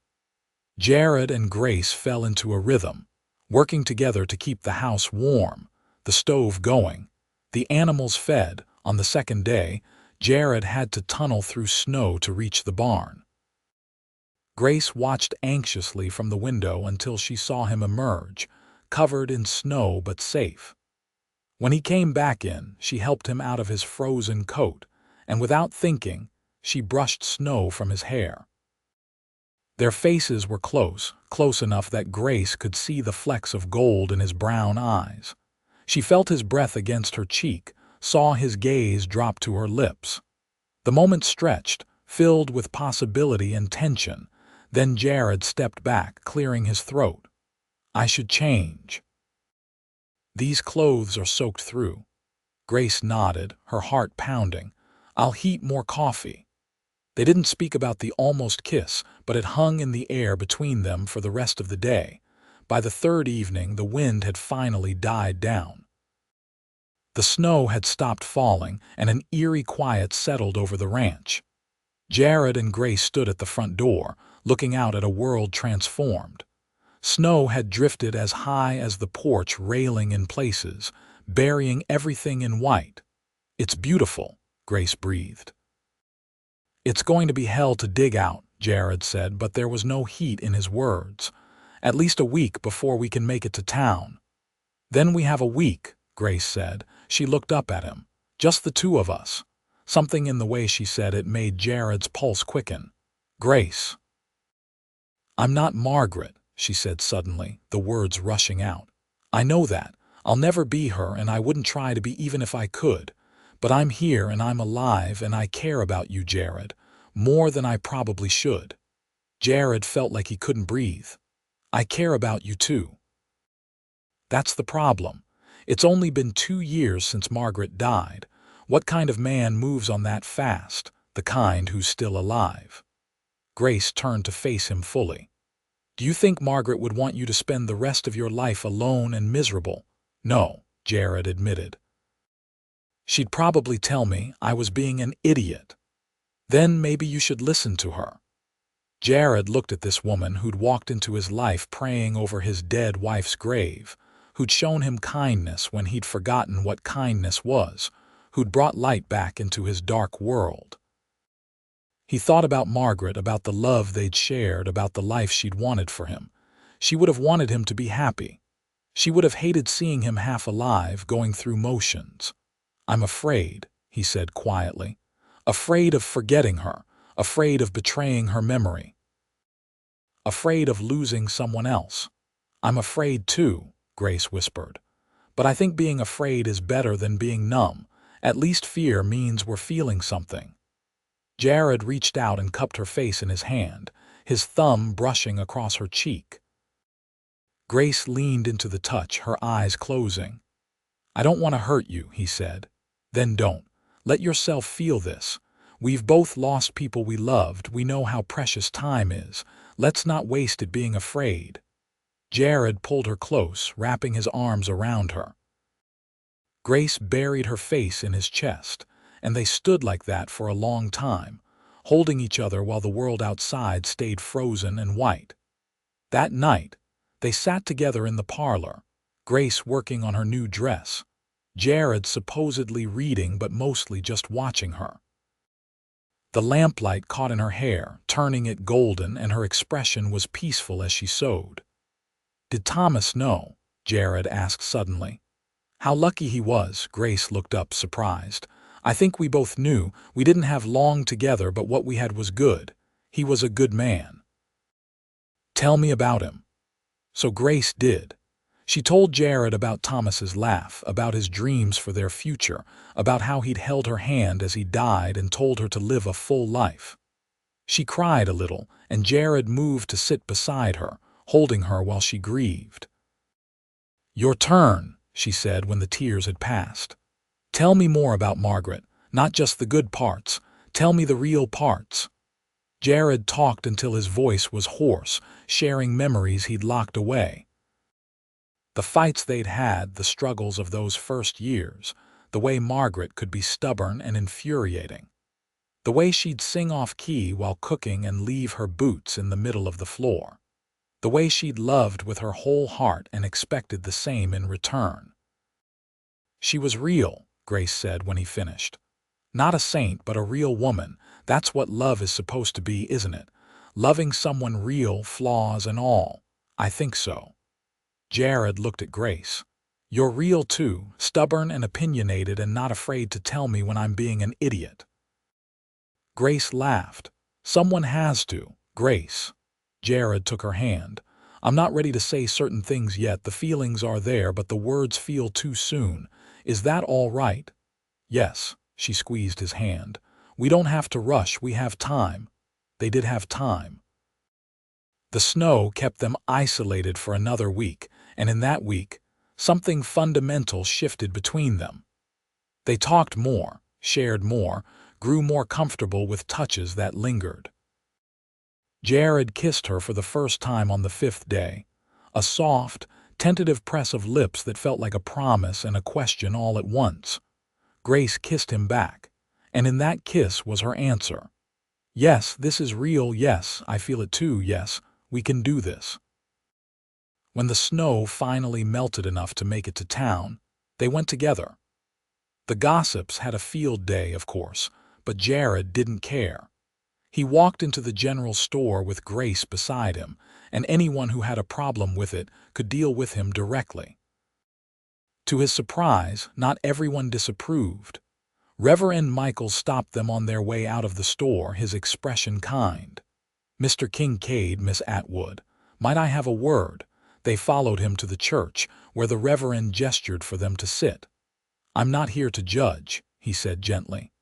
Jared and Grace fell into a rhythm, working together to keep the house warm, the stove going, the animals fed. On the second day, Jared had to tunnel through snow to reach the barn. Grace watched anxiously from the window until she saw him emerge, covered in snow but safe. When he came back in, she helped him out of his frozen coat, and without thinking, she brushed snow from his hair. Their faces were close enough that Grace could see the flecks of gold in his brown eyes. She felt his breath against her cheek, saw his gaze drop to her lips. The moment stretched, filled with possibility and tension. Then Jared stepped back, clearing his throat. "I should change. These clothes are soaked through." Grace nodded, her heart pounding. "I'll heat more coffee." They didn't speak about the almost kiss, but it hung in the air between them for the rest of the day. By the third evening, the wind had finally died down. The snow had stopped falling, and an eerie quiet settled over the ranch. Jared and Grace stood at the front door, looking out at a world transformed. Snow had drifted as high as the porch railing in places, burying everything in white. "It's beautiful," Grace breathed. "It's going to be hell to dig out," Jared said, but there was no heat in his words. "At least a week before we can make it to town." "Then we have a week," Grace said. She looked up at him. "Just the two of us." Something in the way she said it made Jared's pulse quicken. "Grace." "I'm not Margaret," she said suddenly, the words rushing out. "I know that. I'll never be her, and I wouldn't try to be even if I could. But I'm here and I'm alive, and I care about you, Jared, more than I probably should." Jared felt like he couldn't breathe. "I care about you too." "That's the problem. It's only been 2 years since Margaret died. What kind of man moves on that fast? The kind who's still alive." Grace turned to face him fully. "Do you think Margaret would want you to spend the rest of your life alone and miserable?" "No," Jared admitted. "She'd probably tell me I was being an idiot. Then maybe you should listen to her." Jared looked at this woman who'd walked into his life praying over his dead wife's grave, who'd shown him kindness when he'd forgotten what kindness was, who'd brought light back into his dark world. He thought about Margaret, about the love they'd shared, about the life she'd wanted for him. She would have wanted him to be happy. She would have hated seeing him half alive, going through motions. "I'm afraid," he said quietly. "Afraid of forgetting her, afraid of betraying her memory. Afraid of losing someone else." "I'm afraid too," Grace whispered. "But I think being afraid is better than being numb. At least fear means we're feeling something." Jared reached out and cupped her face in his hand, his thumb brushing across her cheek. Grace leaned into the touch, her eyes closing. "I don't want to hurt you," he said. "Then don't. Let yourself feel this. We've both lost people we loved. We know how precious time is. Let's not waste it being afraid." Jared pulled her close, wrapping his arms around her. Grace buried her face in his chest, and they stood like that for a long time, holding each other while the world outside stayed frozen and white. That night, they sat together in the parlor, Grace working on her new dress, Jared supposedly reading but mostly just watching her. The lamplight caught in her hair, turning it golden, and her expression was peaceful as she sewed. "Did Thomas know?" Jared asked suddenly. "How lucky he was," Grace looked up, surprised. "I think we both knew. We didn't have long together, but what we had was good. He was a good man." Tell me about him." So Grace did. She told Jared about Thomas's laugh, about his dreams for their future, about how he'd held her hand as he died and told her to live a full life. She cried a little, and Jared moved to sit beside her, holding her while she grieved. "Your turn," she said when the tears had passed. "Tell me more about Margaret, not just the good parts. Tell me the real parts." Jared talked until his voice was hoarse, sharing memories he'd locked away. The fights they'd had, the struggles of those first years, the way Margaret could be stubborn and infuriating. The way she'd sing off-key while cooking and leave her boots in the middle of the floor. The way she'd loved with her whole heart and expected the same in return. "She was real," Grace said when he finished. "Not a saint, but a real woman. That's what love is supposed to be, isn't it? Loving someone real, flaws and all." "I think so." Jared looked at Grace. "You're real too, stubborn and opinionated and not afraid to tell me when I'm being an idiot." Grace laughed. "Someone has to, Grace." Jared took her hand. "I'm not ready to say certain things yet. The feelings are there, but the words feel too soon. Is that all right?" "Yes." She squeezed his hand. "We don't have to rush. We have time." They did have time. The snow kept them isolated for another week, and in that week, something fundamental shifted between them. They talked more, shared more, grew more comfortable with touches that lingered. Jared kissed her for the first time on the 5th day, a soft, tentative press of lips that felt like a promise and a question all at once. Grace kissed him back, and in that kiss was her answer. "Yes, this is real. Yes, I feel it too. Yes, we can do this." When the snow finally melted enough to make it to town, they went together. The gossips had a field day, of course, but Jared didn't care. He walked into the general store with Grace beside him, and anyone who had a problem with it could deal with him directly. To his surprise, not everyone disapproved. Reverend Michael stopped them on their way out of the store, his expression kind. "Mr. Kincaid, Miss Atwood, might I have a word?" They followed him to the church, where the Reverend gestured for them to sit. "I'm not here to judge," he said gently.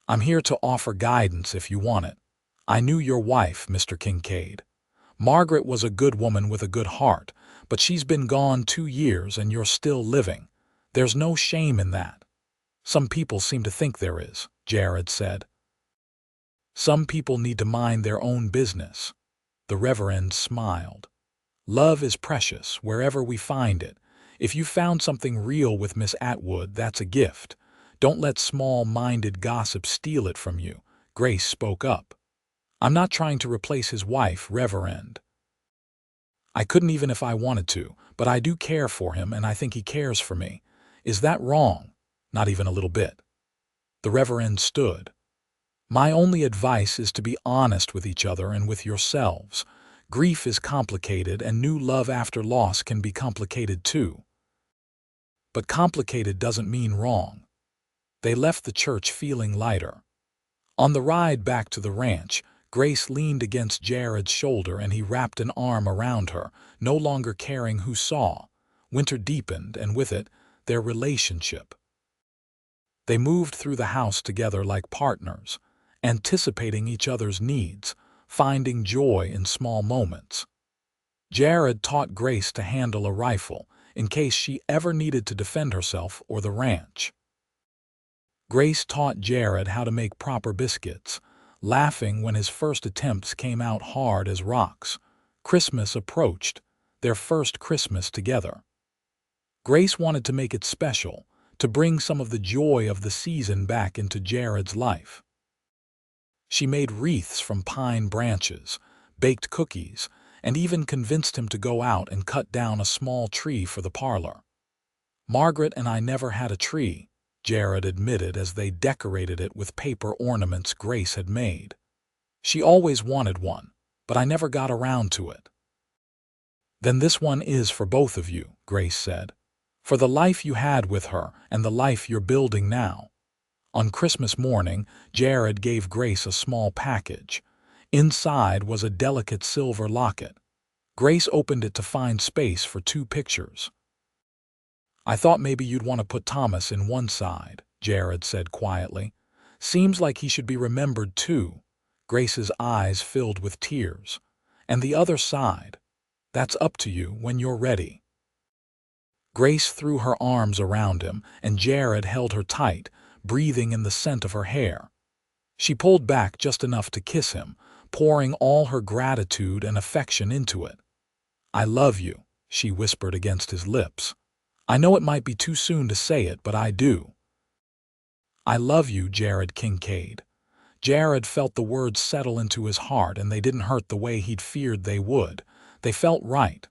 "I'm here to offer guidance if you want it. I knew your wife, Mr. Kincaid. Margaret was a good woman with a good heart, but she's been gone 2 years and you're still living. There's no shame in that." "Some people seem to think there is," Jared said. "Some people need to mind their own business." The Reverend smiled. "Love is precious wherever we find it. If you found something real with Miss Atwood, that's a gift. Don't let small-minded gossip steal it from you." Grace spoke up. "I'm not trying to replace his wife, Reverend. I couldn't even if I wanted to, but I do care for him and I think he cares for me. Is that wrong?" "Not even a little bit." The Reverend stood. "My only advice is to be honest with each other and with yourselves. Grief is complicated and new love after loss can be complicated too. But complicated doesn't mean wrong." They left the church feeling lighter. On the ride back to the ranch, Grace leaned against Jared's shoulder and he wrapped an arm around her, no longer caring who saw. Winter deepened, and with it, their relationship. They moved through the house together like partners, anticipating each other's needs, finding joy in small moments. Jared taught Grace to handle a rifle in case she ever needed to defend herself or the ranch. Grace taught Jared how to make proper biscuits, laughing when his first attempts came out hard as rocks. Christmas approached, their first Christmas together. Grace wanted to make it special, to bring some of the joy of the season back into Jared's life. She made wreaths from pine branches, baked cookies, and even convinced him to go out and cut down a small tree for the parlor. "Margaret and I never had a tree," Jared admitted as they decorated it with paper ornaments Grace had made. "She always wanted one, but I never got around to it." "Then this one is for both of you," Grace said. "For the life you had with her and the life you're building now." On Christmas morning, Jared gave Grace a small package. Inside was a delicate silver locket. Grace opened it to find space for 2 pictures. "I thought maybe you'd want to put Thomas in one side," Jared said quietly. "Seems like he should be remembered too." Grace's eyes filled with tears. "And the other side. That's up to you when you're ready." Grace threw her arms around him, and Jared held her tight, breathing in the scent of her hair. She pulled back just enough to kiss him, pouring all her gratitude and affection into it. "I love you," she whispered against his lips. "I know it might be too soon to say it, but I do." "I love you, Jared Kincaid." Jared felt the words settle into his heart, and they didn't hurt the way he'd feared they would. They felt right.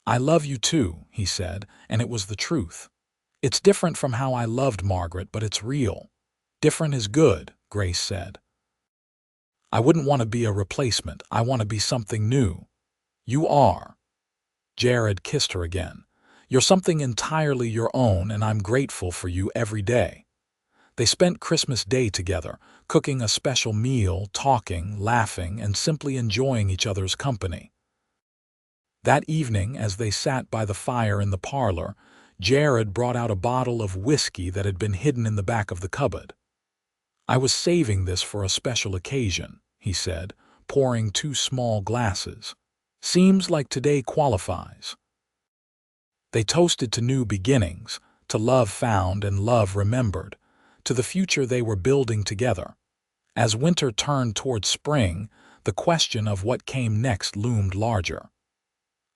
"I love you too," he said, and it was the truth. "It's different from how I loved Margaret, but it's real." "Different is good," Grace said. "I wouldn't want to be a replacement. I want to be something new." "You are." Jared kissed her again. "You're something entirely your own, and I'm grateful for you every day." They spent Christmas Day together, cooking a special meal, talking, laughing, and simply enjoying each other's company. That evening, as they sat by the fire in the parlor, Jared brought out a bottle of whiskey that had been hidden in the back of the cupboard. "I was saving this for a special occasion," he said, pouring 2 small glasses. "Seems like today qualifies." They toasted to new beginnings, to love found and love remembered, to the future they were building together. As winter turned toward spring, the question of what came next loomed larger.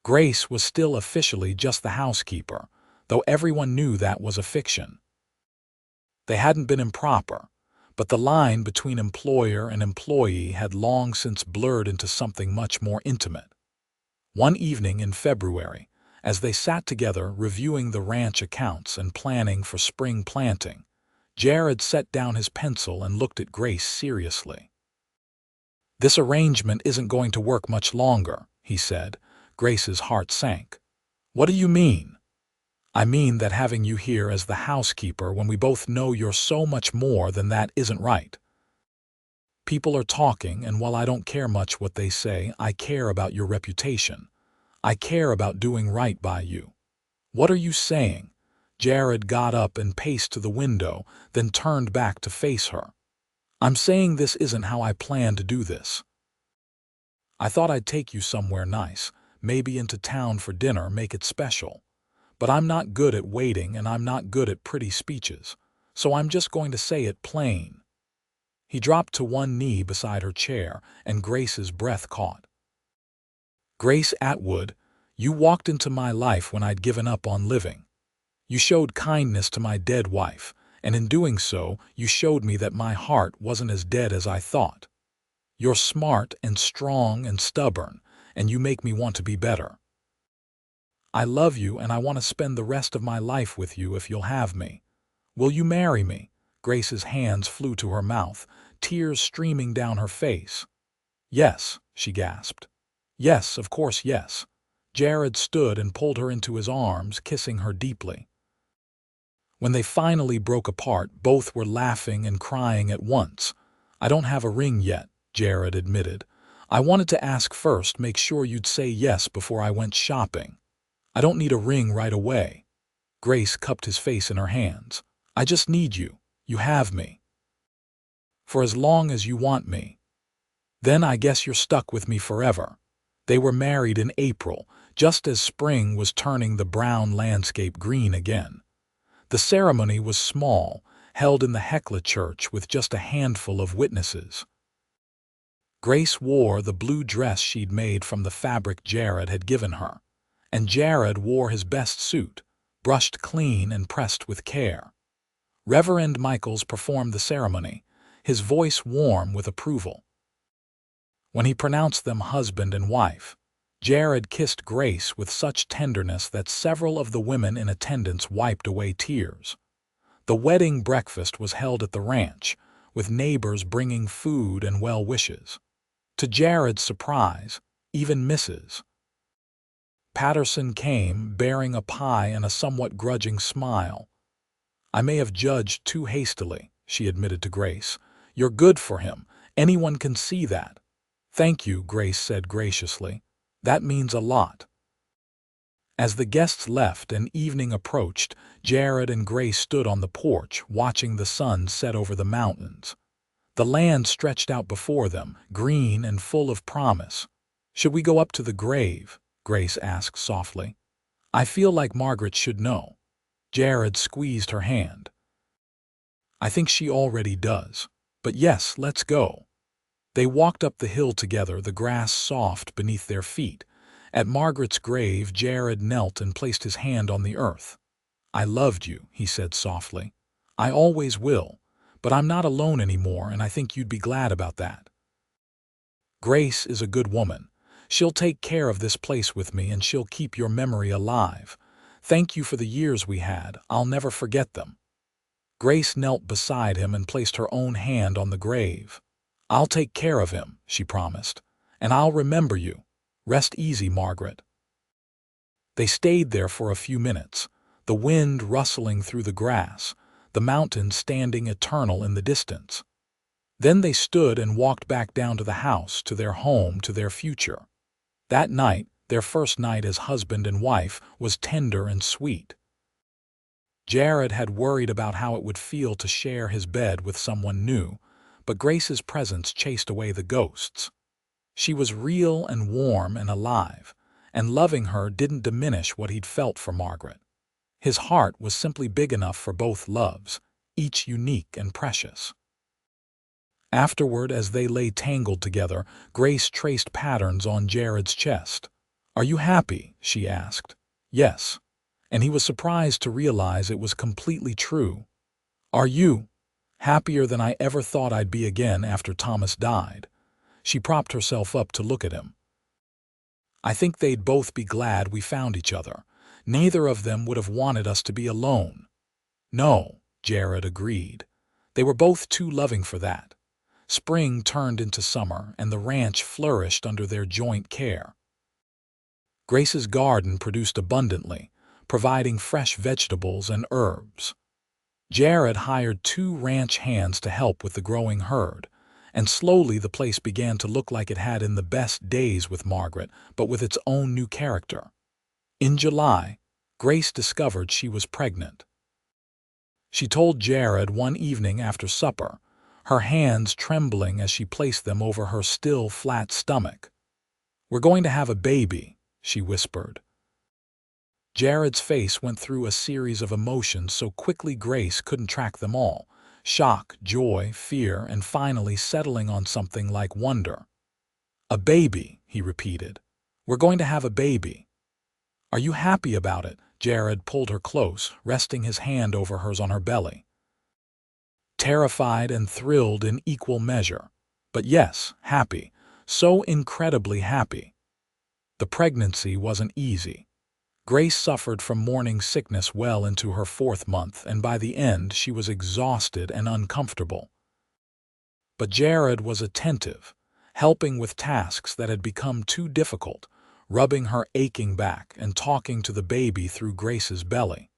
Grace was still officially just the housekeeper, though everyone knew that was a fiction. They hadn't been improper, but the line between employer and employee had long since blurred into something much more intimate. One evening in February, as they sat together reviewing the ranch accounts and planning for spring planting, Jared set down his pencil and looked at Grace seriously. "This arrangement isn't going to work much longer," he said. Grace's heart sank. "What do you mean?" "I mean that having you here as the housekeeper when we both know you're so much more than that isn't right. People are talking, and while I don't care much what they say, I care about your reputation. I care about doing right by you." "What are you saying?" Jared got up and paced to the window, then turned back to face her. "I'm saying this isn't how I planned to do this. I thought I'd take you somewhere nice, maybe into town for dinner, make it special. But I'm not good at waiting, and I'm not good at pretty speeches, so I'm just going to say it plain." He dropped to one knee beside her chair, and Grace's breath caught. "Grace Atwood, you walked into my life when I'd given up on living. You showed kindness to my dead wife, and in doing so, you showed me that my heart wasn't as dead as I thought. You're smart and strong and stubborn, and you make me want to be better. I love you, and I want to spend the rest of my life with you if you'll have me. Will you marry me?" Grace's hands flew to her mouth, tears streaming down her face. "Yes," she gasped. "Yes, of course, yes." Jared stood and pulled her into his arms, kissing her deeply. When they finally broke apart, both were laughing and crying at once. "I don't have a ring yet," Jared admitted. "I wanted to ask first, make sure you'd say yes before I went shopping. I don't need a ring right away." Grace cupped his face in her hands. "I just need you. You have me. For as long as you want me. Then I guess you're stuck with me forever." They were married in April, just as spring was turning the brown landscape green again. The ceremony was small, held in the Hecla church with just a handful of witnesses. Grace wore the blue dress she'd made from the fabric Jared had given her, and Jared wore his best suit, brushed clean and pressed with care. Reverend Michaels performed the ceremony, his voice warm with approval. When he pronounced them husband and wife, Jared kissed Grace with such tenderness that several of the women in attendance wiped away tears. The wedding breakfast was held at the ranch, with neighbors bringing food and well wishes. To Jared's surprise, even Mrs. Patterson came, bearing a pie and a somewhat grudging smile. "I may have judged too hastily," she admitted to Grace. "You're good for him. Anyone can see that." "Thank you," Grace said graciously. "That means a lot." As the guests left and evening approached, Jared and Grace stood on the porch, watching the sun set over the mountains. The land stretched out before them, green and full of promise. "Should we go up to the grave?" Grace asked softly. "I feel like Margaret should know." Jared squeezed her hand. "I think she already does. But yes, let's go." They walked up the hill together, the grass soft beneath their feet. At Margaret's grave, Jared knelt and placed his hand on the earth. "I loved you," he said softly. "I always will. But I'm not alone anymore, and I think you'd be glad about that. Grace is a good woman. She'll take care of this place with me, and she'll keep your memory alive. Thank you for the years we had. I'll never forget them." Grace knelt beside him and placed her own hand on the grave. "I'll take care of him," she promised. "And I'll remember you. Rest easy, Margaret." They stayed there for a few minutes, the wind rustling through the grass, the mountains standing eternal in the distance. Then they stood and walked back down to the house, to their home, to their future. That night, their first night as husband and wife, was tender and sweet. Jared had worried about how it would feel to share his bed with someone new, but Grace's presence chased away the ghosts. She was real and warm and alive, and loving her didn't diminish what he'd felt for Margaret. His heart was simply big enough for both loves, each unique and precious. Afterward, as they lay tangled together, Grace traced patterns on Jared's chest. "Are you happy?" she asked. "Yes." And he was surprised to realize it was completely true. "Are you?" "Happier than I ever thought I'd be again after Thomas died." She propped herself up to look at him. "I think they'd both be glad we found each other. Neither of them would have wanted us to be alone." "No," Jared agreed. "They were both too loving for that." Spring turned into summer, and the ranch flourished under their joint care. Grace's garden produced abundantly, providing fresh vegetables and herbs. Jared hired 2 ranch hands to help with the growing herd, and slowly the place began to look like it had in the best days with Margaret, but with its own new character. In July, Grace discovered she was pregnant. She told Jared one evening after supper, her hands trembling as she placed them over her still flat stomach. "We're going to have a baby," she whispered. Jared's face went through a series of emotions so quickly Grace couldn't track them all: shock, joy, fear, and finally settling on something like wonder. "A baby," he repeated. "We're going to have a baby." "Are you happy about it?" Jared pulled her close, resting his hand over hers on her belly. Terrified and thrilled in equal measure. But yes, happy. So incredibly happy. The pregnancy wasn't easy. Grace suffered from morning sickness well into her 4th month, and by the end she was exhausted and uncomfortable. But Jared was attentive, helping with tasks that had become too difficult, rubbing her aching back and talking to the baby through Grace's belly.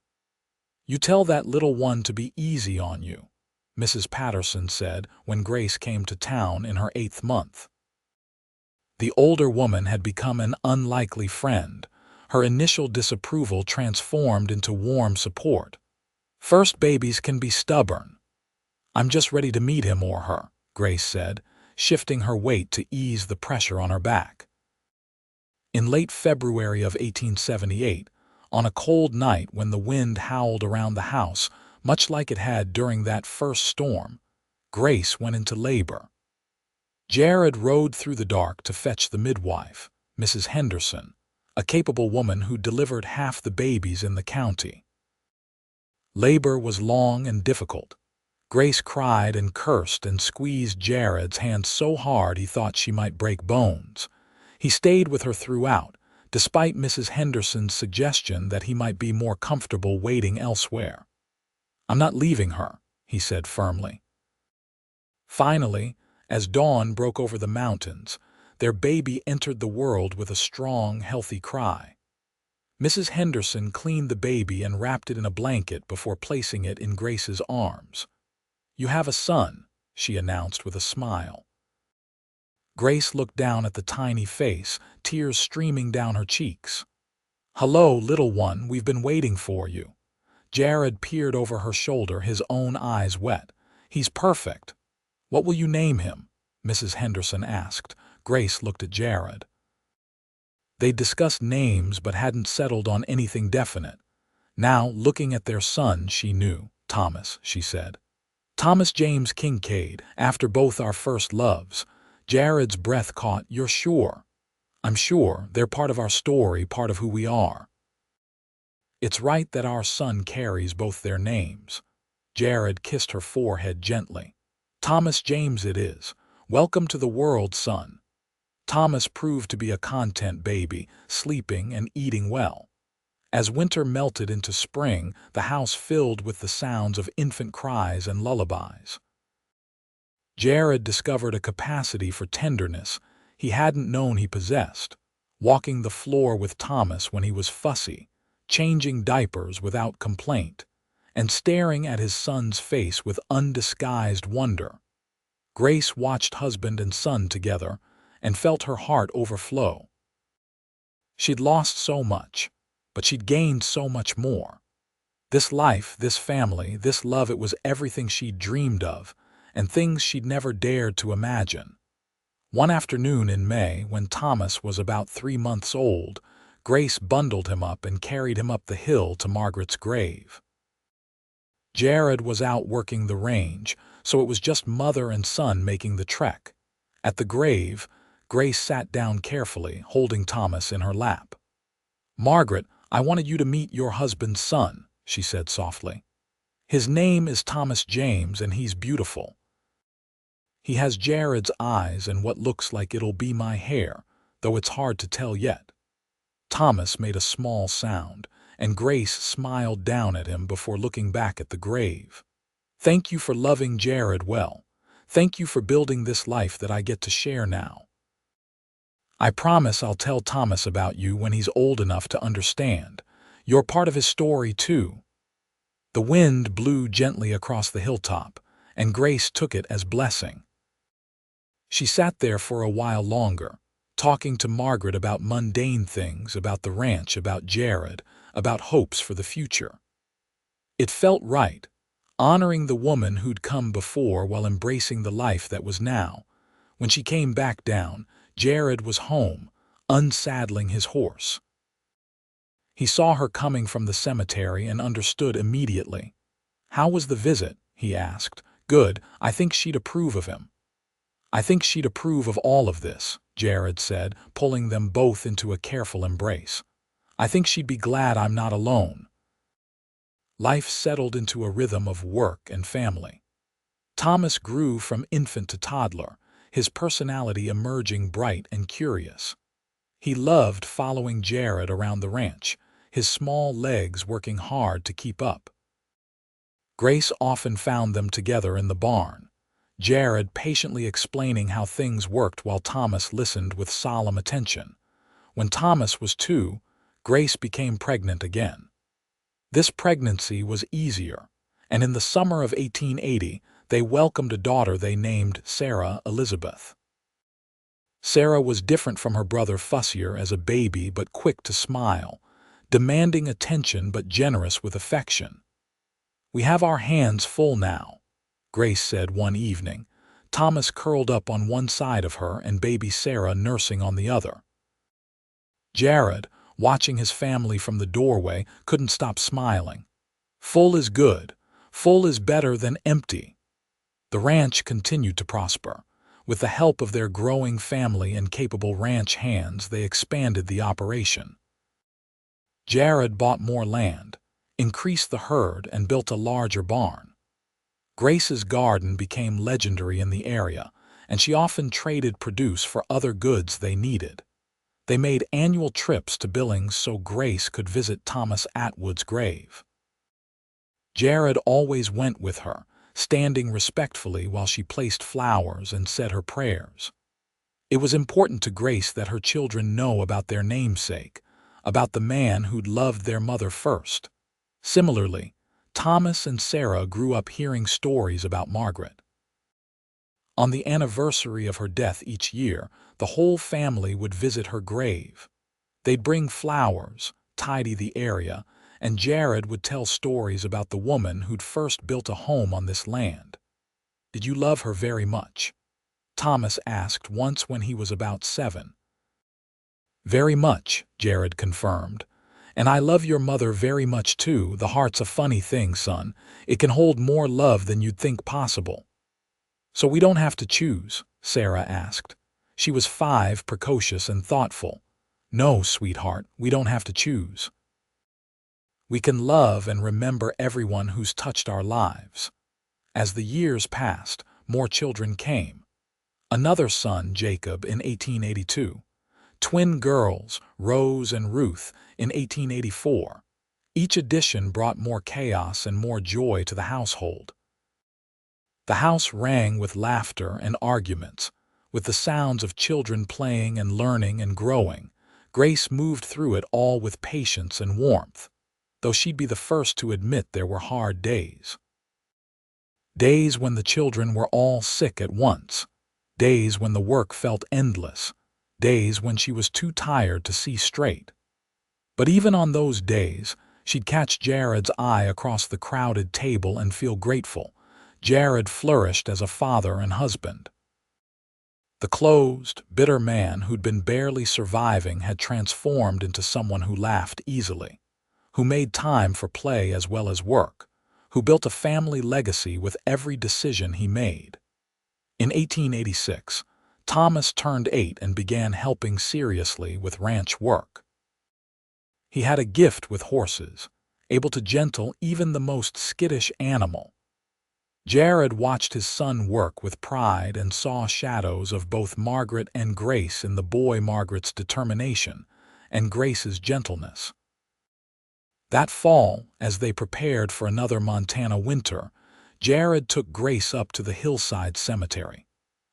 "You tell that little one to be easy on you," Mrs. Patterson said when Grace came to town in her 8th month. The older woman had become an unlikely friend, her initial disapproval transformed into warm support. "First babies can be stubborn." "I'm just ready to meet him or her," Grace said, shifting her weight to ease the pressure on her back. In late February of 1878, on a cold night when the wind howled around the house, much like it had during that first storm, Grace went into labor. Jared rode through the dark to fetch the midwife, Mrs. Henderson, a capable woman who delivered half the babies in the county. Labor was long and difficult. Grace cried and cursed and squeezed Jared's hand so hard he thought she might break bones. He stayed with her throughout, despite Mrs. Henderson's suggestion that he might be more comfortable waiting elsewhere. "I'm not leaving her," he said firmly. Finally, as dawn broke over the mountains, their baby entered the world with a strong, healthy cry. Mrs. Henderson cleaned the baby and wrapped it in a blanket before placing it in Grace's arms. "You have a son," she announced with a smile. Grace looked down at the tiny face, tears streaming down her cheeks. "Hello, little one, we've been waiting for you." Jared peered over her shoulder, his own eyes wet. "He's perfect." "What will you name him?" Mrs. Henderson asked. Grace looked at Jared. They'd discussed names but hadn't settled on anything definite. Now, looking at their son, she knew. "Thomas," she said. "Thomas James Kincaid, after both our first loves." Jared's breath caught. "You're sure?" "I'm sure. They're part of our story, part of who we are. It's right that our son carries both their names." Jared kissed her forehead gently. "Thomas James it is. Welcome to the world, son." Thomas proved to be a content baby, sleeping and eating well. As winter melted into spring, the house filled with the sounds of infant cries and lullabies. Jared discovered a capacity for tenderness he hadn't known he possessed, walking the floor with Thomas when he was fussy, changing diapers without complaint, and staring at his son's face with undisguised wonder. Grace watched husband and son together and felt her heart overflow. She'd lost so much, but she'd gained so much more. This life, this family, this love, it was everything she'd dreamed of, and things she'd never dared to imagine. One afternoon in May, when Thomas was about 3 months old, Grace bundled him up and carried him up the hill to Margaret's grave. Jared was out working the range, so it was just mother and son making the trek. At the grave, Grace sat down carefully, holding Thomas in her lap. "Margaret, I wanted you to meet your husband's son," she said softly. "His name is Thomas James, and he's beautiful. He has Jared's eyes and what looks like it'll be my hair, though it's hard to tell yet." Thomas made a small sound, and Grace smiled down at him before looking back at the grave. "Thank you for loving Jared well. Thank you for building this life that I get to share now. I promise I'll tell Thomas about you when he's old enough to understand. You're part of his story, too." The wind blew gently across the hilltop, and Grace took it as blessing. She sat there for a while longer, talking to Margaret about mundane things, about the ranch, about Jared, about hopes for the future. It felt right, honoring the woman who'd come before while embracing the life that was now. When she came back down, Jared was home, unsaddling his horse. He saw her coming from the cemetery and understood immediately. "How was the visit?" he asked. "Good. I think she'd approve of him." "I think she'd approve of all of this," Jared said, pulling them both into a careful embrace. "I think she'd be glad I'm not alone." Life settled into a rhythm of work and family. Thomas grew from infant to toddler, his personality emerging bright and curious. He loved following Jared around the ranch, his small legs working hard to keep up. Grace often found them together in the barn, Jared patiently explaining how things worked while Thomas listened with solemn attention. When Thomas was 2, Grace became pregnant again. This pregnancy was easier, and in the summer of 1880, they welcomed a daughter they named Sarah Elizabeth. Sarah was different from her brother, fussier as a baby but quick to smile, demanding attention but generous with affection. "We have our hands full now," Grace said one evening, Thomas curled up on one side of her and baby Sarah nursing on the other. Jared, watching his family from the doorway, couldn't stop smiling. Full is good. Full is better than empty. The ranch continued to prosper. With the help of their growing family and capable ranch hands, they expanded the operation. Jared bought more land, increased the herd, and built a larger barn. Grace's garden became legendary in the area, and she often traded produce for other goods they needed. They made annual trips to Billings so Grace could visit Thomas Atwood's grave. Jared always went with her, standing respectfully while she placed flowers and said her prayers. It was important to Grace that her children know about their namesake, about the man who'd loved their mother first. Similarly, Thomas and Sarah grew up hearing stories about Margaret. On the anniversary of her death each year, the whole family would visit her grave. They'd bring flowers, tidy the area, and Jared would tell stories about the woman who'd first built a home on this land. "Did you love her very much?" Thomas asked once when he was about 7. "Very much," Jared confirmed. "And I love your mother very much too. The heart's a funny thing, son. It can hold more love than you'd think possible." "So we don't have to choose?" Sarah asked. She was 5, precocious and thoughtful. "No, sweetheart, we don't have to choose. We can love and remember everyone who's touched our lives." As the years passed, more children came. Another son, Jacob, in 1882. Twin girls, Rose and Ruth, in 1884. Each addition brought more chaos and more joy to the household. The house rang with laughter and arguments, with the sounds of children playing and learning and growing. Grace moved through it all with patience and warmth, though she'd be the first to admit there were hard days. Days when the children were all sick at once. Days when the work felt endless. Days when she was too tired to see straight. But even on those days, she'd catch Jared's eye across the crowded table and feel grateful. Jared flourished as a father and husband. The closed, bitter man who'd been barely surviving had transformed into someone who laughed easily, who made time for play as well as work, who built a family legacy with every decision he made. In 1886, Thomas turned 8 and began helping seriously with ranch work. He had a gift with horses, able to gentle even the most skittish animal. Jared watched his son work with pride and saw shadows of both Margaret and Grace in the boy, Margaret's determination and Grace's gentleness. That fall, as they prepared for another Montana winter, Jared took Grace up to the hillside cemetery.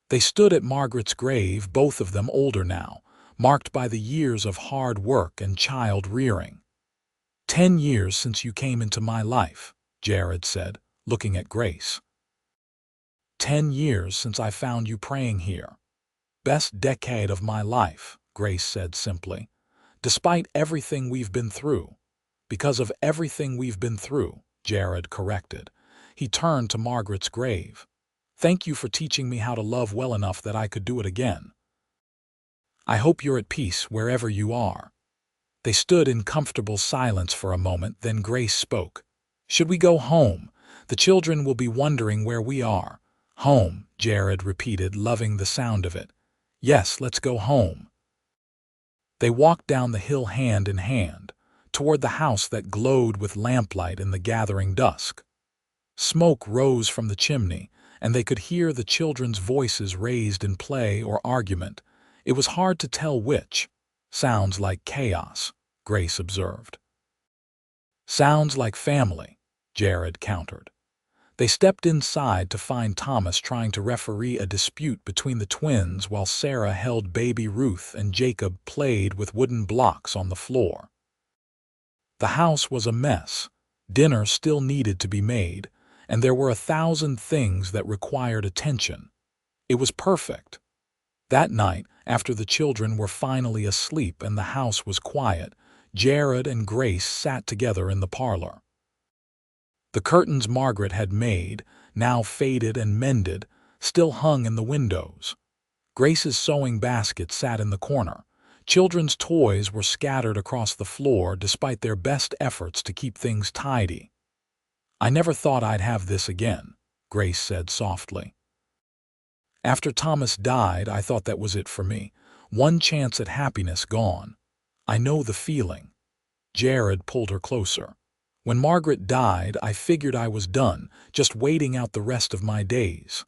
They stood at Margaret's grave, both of them older now, marked by the years of hard work and child rearing. 10 years since you came into my life," Jared said, looking at Grace. 10 years since I found you praying here. Best decade of my life, Grace said simply. Despite everything we've been through. Because of everything we've been through, Jared corrected. He turned to Margaret's grave. "Thank you for teaching me how to love well enough that I could do it again. I hope you're at peace wherever you are." They stood in comfortable silence for a moment, then Grace spoke. "Should we go home? The children will be wondering where we are." "Home," Jared repeated, loving the sound of it. "Yes, let's go home." They walked down the hill hand in hand, toward the house that glowed with lamplight in the gathering dusk. Smoke rose from the chimney, and they could hear the children's voices raised in play or argument. It was hard to tell which. "Sounds like chaos," Grace observed. "Sounds like family," Jared countered. They stepped inside to find Thomas trying to referee a dispute between the twins while Sarah held baby Ruth and Jacob played with wooden blocks on the floor. The house was a mess. Dinner still needed to be made, and there were 1,000 things that required attention. It was perfect. That night, after the children were finally asleep and the house was quiet, Jared and Grace sat together in the parlor. The curtains Margaret had made, now faded and mended, still hung in the windows. Grace's sewing basket sat in the corner. Children's toys were scattered across the floor despite their best efforts to keep things tidy. "I never thought I'd have this again," Grace said softly. "After Thomas died, I thought that was it for me. One chance at happiness gone. I know the feeling." Jared pulled her closer. "When Margaret died, I figured I was done, just waiting out the rest of my days.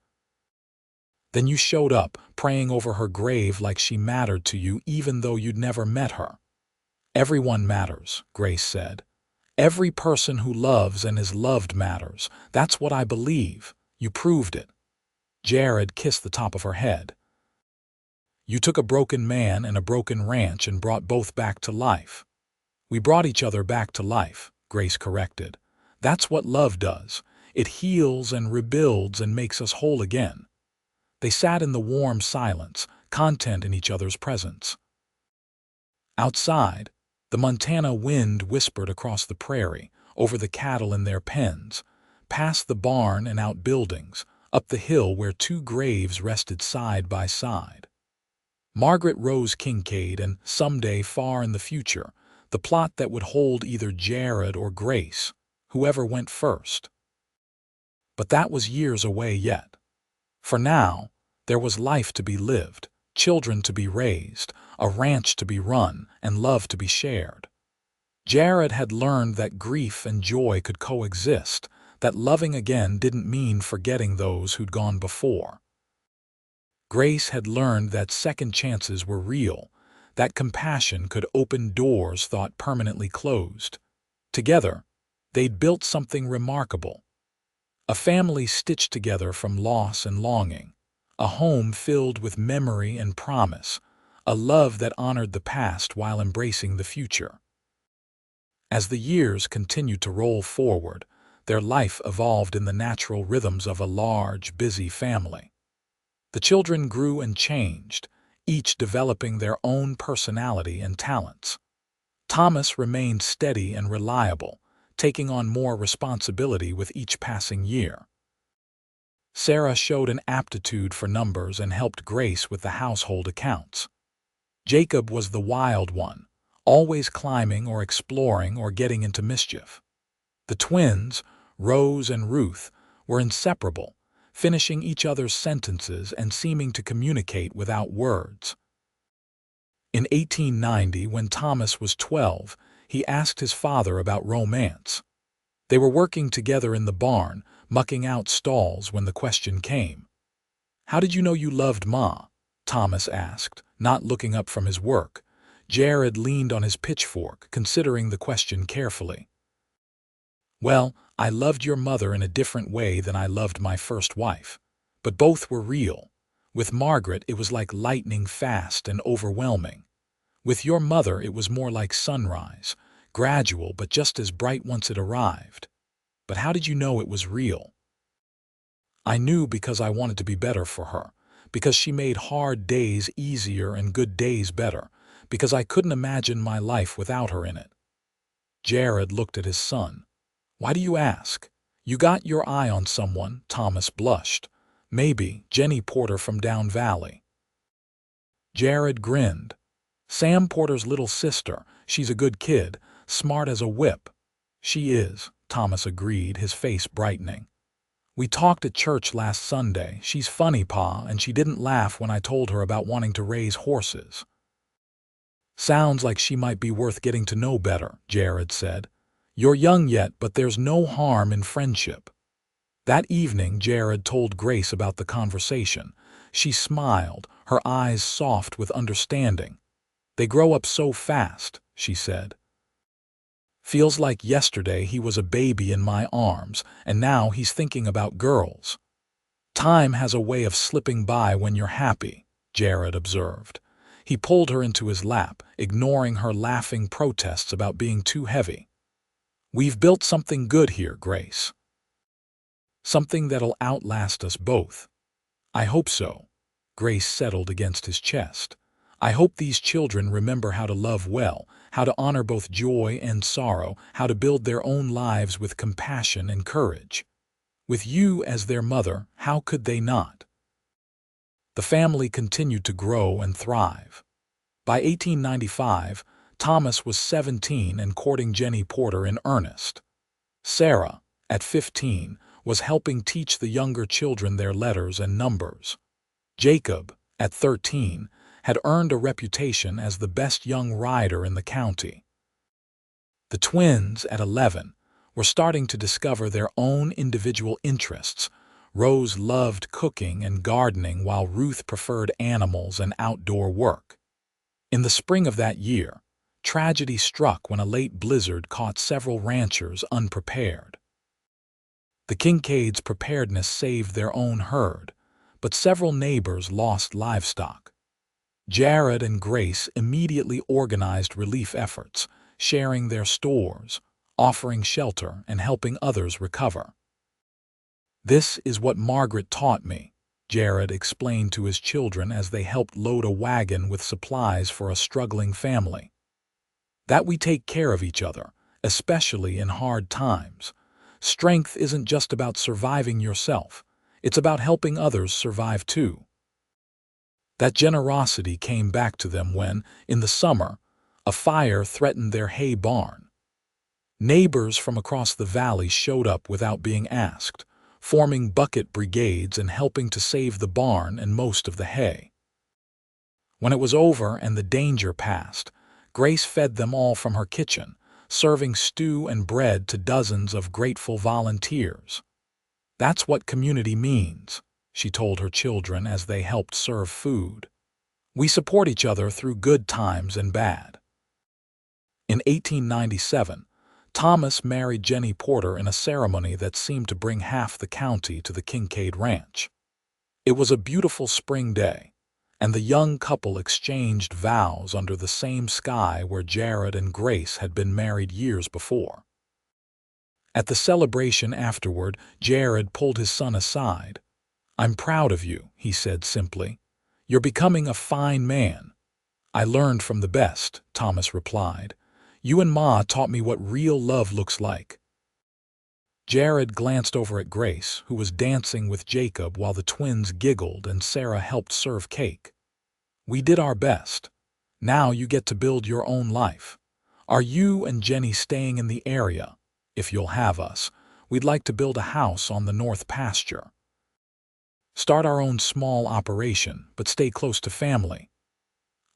Then you showed up, praying over her grave like she mattered to you even though you'd never met her." "Everyone matters," Grace said. "Every person who loves and is loved matters. That's what I believe. You proved it." Jared kissed the top of her head. "You took a broken man and a broken ranch and brought both back to life." "We brought each other back to life," Grace corrected. "That's what love does. It heals and rebuilds and makes us whole again." They sat in the warm silence, content in each other's presence. Outside, the Montana wind whispered across the prairie, over the cattle in their pens, past the barn and outbuildings, up the hill where two graves rested side by side. Margaret Rose Kincaid, and someday far in the future, the plot that would hold either Jared or Grace, whoever went first. But that was years away yet. For now, there was life to be lived, children to be raised, a ranch to be run, and love to be shared. Jared had learned that grief and joy could coexist, that loving again didn't mean forgetting those who'd gone before. Grace had learned that second chances were real, that compassion could open doors thought permanently closed. Together, they'd built something remarkable. A family stitched together from loss and longing, a home filled with memory and promise, a love that honored the past while embracing the future. As the years continued to roll forward, their life evolved in the natural rhythms of a large, busy family. The children grew and changed, each developing their own personality and talents. Thomas remained steady and reliable, taking on more responsibility with each passing year. Sarah showed an aptitude for numbers and helped Grace with the household accounts. Jacob was the wild one, always climbing or exploring or getting into mischief. The twins, Rose and Ruth, were inseparable, finishing each other's sentences and seeming to communicate without words. In 1890, when Thomas was 12, he asked his father about romance. They were working together in the barn, mucking out stalls when the question came. "How did you know you loved Ma?" Thomas asked, not looking up from his work. Jared leaned on his pitchfork, considering the question carefully. "Well, I loved your mother in a different way than I loved my first wife. But both were real. With Margaret, it was like lightning fast and overwhelming. With your mother, it was more like sunrise, gradual but just as bright once it arrived. But how did you know it was real?" "I knew because I wanted to be better for her, because she made hard days easier and good days better, because I couldn't imagine my life without her in it." Jared looked at his son. "Why do you ask? You got your eye on someone," Thomas blushed. "Maybe Jenny Porter from down valley." Jared grinned. "Sam Porter's little sister. She's a good kid, smart as a whip." "She is," Thomas agreed, his face brightening. "We talked at church last Sunday. She's funny, Pa, and she didn't laugh when I told her about wanting to raise horses." "Sounds like she might be worth getting to know better," Jared said. "You're young yet, but there's no harm in friendship." That evening, Jared told Grace about the conversation. She smiled, her eyes soft with understanding. "They grow up so fast," she said. "Feels like yesterday he was a baby in my arms, and now he's thinking about girls." "Time has a way of slipping by when you're happy," Jared observed. He pulled her into his lap, ignoring her laughing protests about being too heavy. "We've built something good here, Grace. Something that'll outlast us both." "I hope so." Grace settled against his chest. "I hope these children remember how to love well, how to honor both joy and sorrow, how to build their own lives with compassion and courage. With you as their mother, how could they not?" The family continued to grow and thrive. By 1895, Thomas was 17 and courting Jenny Porter in earnest. Sarah, at 15, was helping teach the younger children their letters and numbers. Jacob, at 13, had earned a reputation as the best young rider in the county. The twins, at 11, were starting to discover their own individual interests. Rose loved cooking and gardening while Ruth preferred animals and outdoor work. In the spring of that year, tragedy struck when a late blizzard caught several ranchers unprepared. The Kincaids' preparedness saved their own herd, but several neighbors lost livestock. Jared and Grace immediately organized relief efforts, sharing their stores, offering shelter, and helping others recover. "This is what Margaret taught me," Jared explained to his children as they helped load a wagon with supplies for a struggling family. That we take care of each other, especially in hard times. Strength isn't just about surviving yourself, it's about helping others survive too. That generosity came back to them when, in the summer, a fire threatened their hay barn. Neighbors from across the valley showed up without being asked, forming bucket brigades and helping to save the barn and most of the hay. When it was over and the danger passed, Grace fed them all from her kitchen, serving stew and bread to dozens of grateful volunteers. "That's what community means," she told her children as they helped serve food. "We support each other through good times and bad." In 1897, Thomas married Jenny Porter in a ceremony that seemed to bring half the county to the Kincaid Ranch. It was a beautiful spring day, and the young couple exchanged vows under the same sky where Jared and Grace had been married years before. At the celebration afterward, Jared pulled his son aside. "I'm proud of you," he said simply. "You're becoming a fine man." "I learned from the best," Thomas replied. "You and Ma taught me what real love looks like." Jared glanced over at Grace, who was dancing with Jacob while the twins giggled and Sarah helped serve cake. "We did our best. Now you get to build your own life. Are you and Jenny staying in the area? If you'll have us, we'd like to build a house on the north pasture. Start our own small operation, but stay close to family."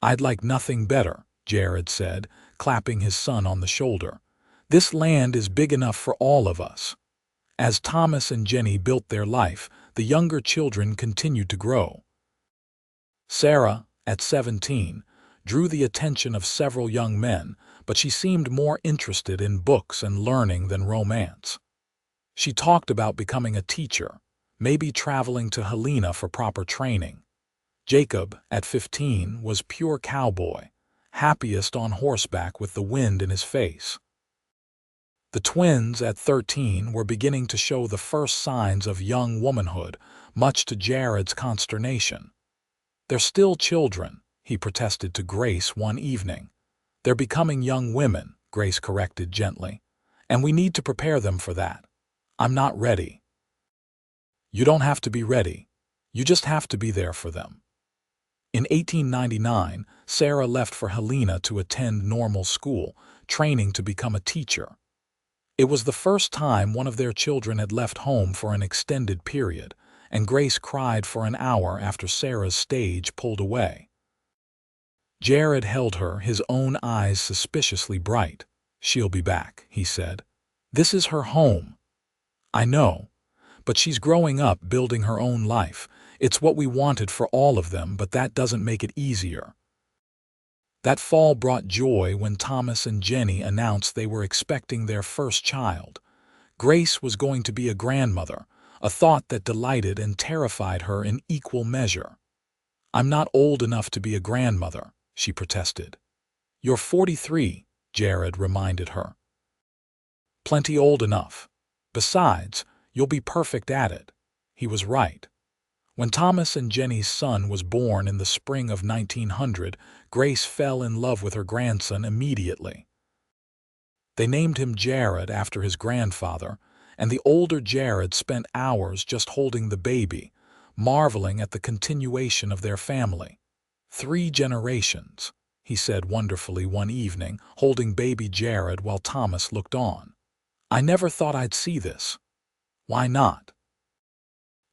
"I'd like nothing better," Jared said, clapping his son on the shoulder. "This land is big enough for all of us." As Thomas and Jenny built their life, the younger children continued to grow. Sarah, at 17, drew the attention of several young men, but she seemed more interested in books and learning than romance. She talked about becoming a teacher, maybe traveling to Helena for proper training. Jacob, at 15, was pure cowboy, happiest on horseback with the wind in his face. The twins, at 13, were beginning to show the first signs of young womanhood, much to Jared's consternation. "They're still children," he protested to Grace one evening. "They're becoming young women," Grace corrected gently, "and we need to prepare them for that. I'm not ready." "You don't have to be ready. You just have to be there for them." In 1899, Sarah left for Helena to attend normal school, training to become a teacher. It was the first time one of their children had left home for an extended period, and Grace cried for an hour after Sarah's stage pulled away. Jared held her, his own eyes suspiciously bright. "She'll be back," he said. "This is her home." "I know, but she's growing up, building her own life. It's what we wanted for all of them, but that doesn't make it easier." That fall brought joy when Thomas and Jenny announced they were expecting their first child. Grace was going to be a grandmother, a thought that delighted and terrified her in equal measure. "I'm not old enough to be a grandmother," she protested. "You're 43, Jared reminded her. "Plenty old enough. Besides, you'll be perfect at it." He was right. When Thomas and Jenny's son was born in the spring of 1900, Grace fell in love with her grandson immediately. They named him Jared after his grandfather, and the older Jared spent hours just holding the baby, marveling at the continuation of their family. "3 generations," he said wonderfully one evening, holding baby Jared while Thomas looked on. "I never thought I'd see this." "Why not?"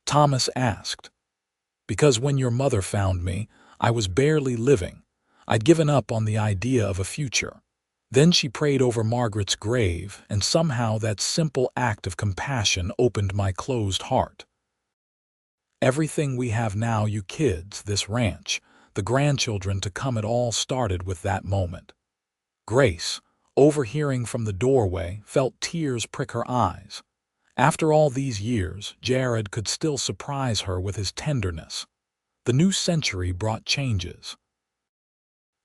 Thomas asked. "Because when your mother found me, I was barely living. I'd given up on the idea of a future. Then she prayed over Margaret's grave, and somehow that simple act of compassion opened my closed heart. Everything we have now, you kids, this ranch, the grandchildren to come, it all started with that moment." Grace, overhearing from the doorway, felt tears prick her eyes. After all these years, Jared could still surprise her with his tenderness. The new century brought changes.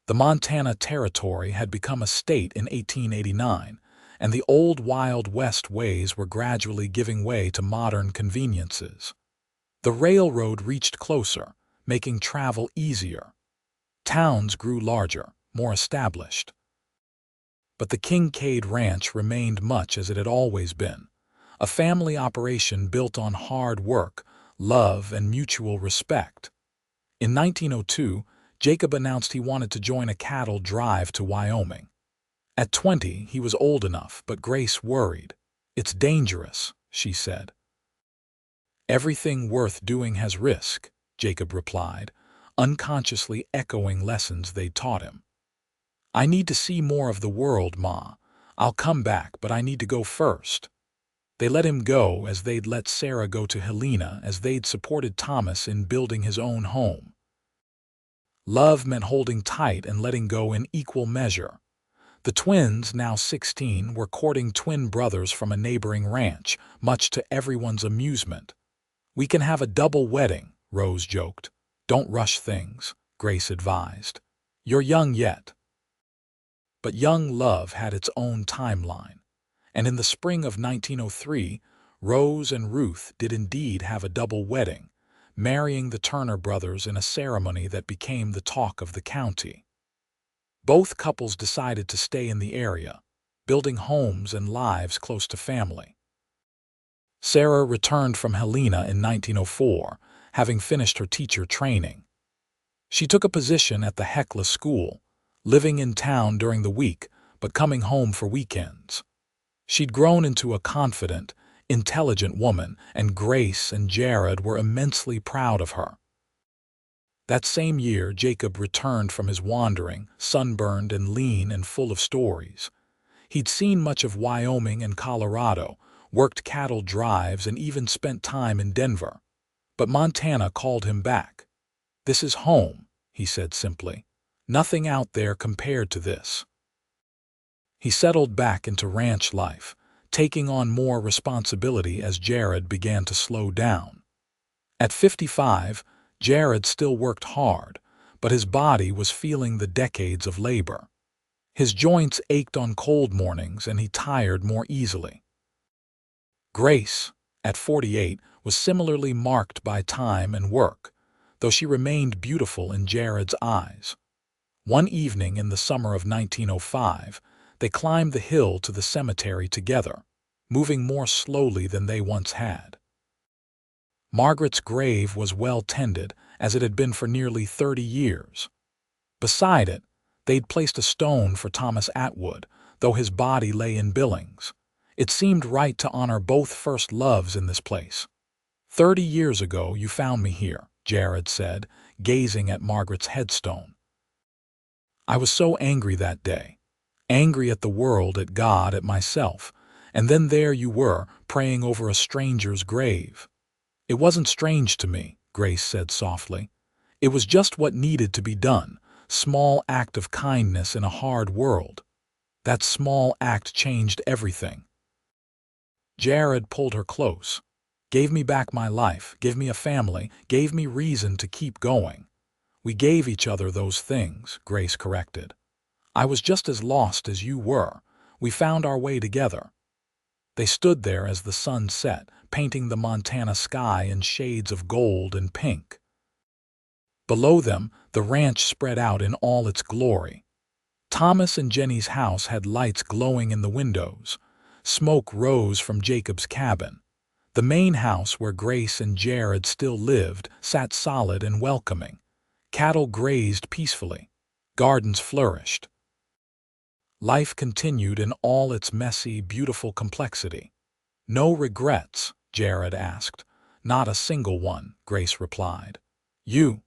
The Montana Territory had become a state in 1889, and the old Wild West ways were gradually giving way to modern conveniences. The railroad reached closer, making travel easier. Towns grew larger, more established. But the Kincaid Ranch remained much as it had always been, a family operation built on hard work, love, and mutual respect. In 1902, Jacob announced he wanted to join a cattle drive to Wyoming. At 20, he was old enough, but Grace worried. "It's dangerous," she said. "Everything worth doing has risk," Jacob replied, unconsciously echoing lessons they'd taught him. "I need to see more of the world, Ma. I'll come back, but I need to go first." They let him go as they'd let Sarah go to Helena, as they'd supported Thomas in building his own home. Love meant holding tight and letting go in equal measure. The twins, now 16, were courting twin brothers from a neighboring ranch, much to everyone's amusement. "We can have a double wedding," Rose joked. "Don't rush things," Grace advised. "You're young yet." But young love had its own timeline, and in the spring of 1903, Rose and Ruth did indeed have a double wedding, marrying the Turner brothers in a ceremony that became the talk of the county. Both couples decided to stay in the area, building homes and lives close to family. Sarah returned from Helena in 1904, having finished her teacher training. She took a position at the Hecla School, living in town during the week but coming home for weekends. She'd grown into a confident, intelligent woman, and Grace and Jared were immensely proud of her. That same year, Jacob returned from his wandering, sunburned and lean and full of stories. He'd seen much of Wyoming and Colorado, worked cattle drives, and even spent time in Denver. But Montana called him back. "This is home," he said simply. "Nothing out there compared to this." He settled back into ranch life, taking on more responsibility as Jared began to slow down. At 55, Jared still worked hard, but his body was feeling the decades of labor. His joints ached on cold mornings and he tired more easily. Grace, at 48, was similarly marked by time and work, though she remained beautiful in Jared's eyes. One evening in the summer of 1905, they climbed the hill to the cemetery together, moving more slowly than they once had. Margaret's grave was well tended, as it had been for nearly 30 years. Beside it, they'd placed a stone for Thomas Atwood, though his body lay in Billings. It seemed right to honor both first loves in this place. "30 years ago you found me here," Jared said, gazing at Margaret's headstone. "I was so angry that day. Angry at the world, at God, at myself. And then there you were, praying over a stranger's grave." "It wasn't strange to me," Grace said softly. "It was just what needed to be done, small act of kindness in a hard world. That small act changed everything." Jared pulled her close. "Gave me back my life, gave me a family, gave me reason to keep going." "We gave each other those things," Grace corrected. "I was just as lost as you were. We found our way together." They stood there as the sun set, painting the Montana sky in shades of gold and pink. Below them, the ranch spread out in all its glory. Thomas and Jenny's house had lights glowing in the windows. Smoke rose from Jacob's cabin. The main house, where Grace and Jared still lived, sat solid and welcoming. Cattle grazed peacefully. Gardens flourished. Life continued in all its messy, beautiful complexity. "No regrets?" Jared asked. "Not a single one," Grace replied. "You?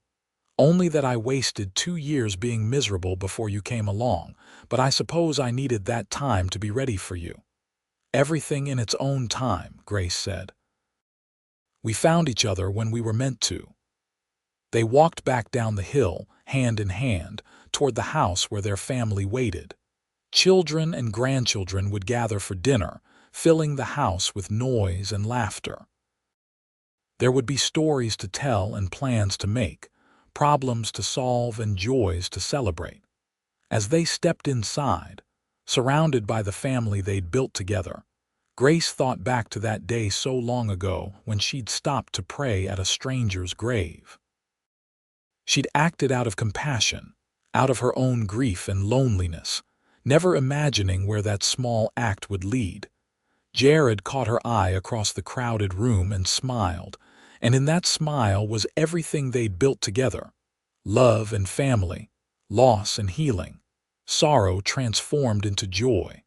Only that I wasted 2 years being miserable before you came along, but I suppose I needed that time to be ready for you." "Everything in its own time," Grace said. "We found each other when we were meant to." They walked back down the hill, hand in hand, toward the house where their family waited. Children and grandchildren would gather for dinner, filling the house with noise and laughter. There would be stories to tell and plans to make, problems to solve and joys to celebrate. As they stepped inside, surrounded by the family they'd built together, Grace thought back to that day so long ago when she'd stopped to pray at a stranger's grave. She'd acted out of compassion, out of her own grief and loneliness, never imagining where that small act would lead. Jared caught her eye across the crowded room and smiled, and in that smile was everything they'd built together: love and family, loss and healing, sorrow transformed into joy.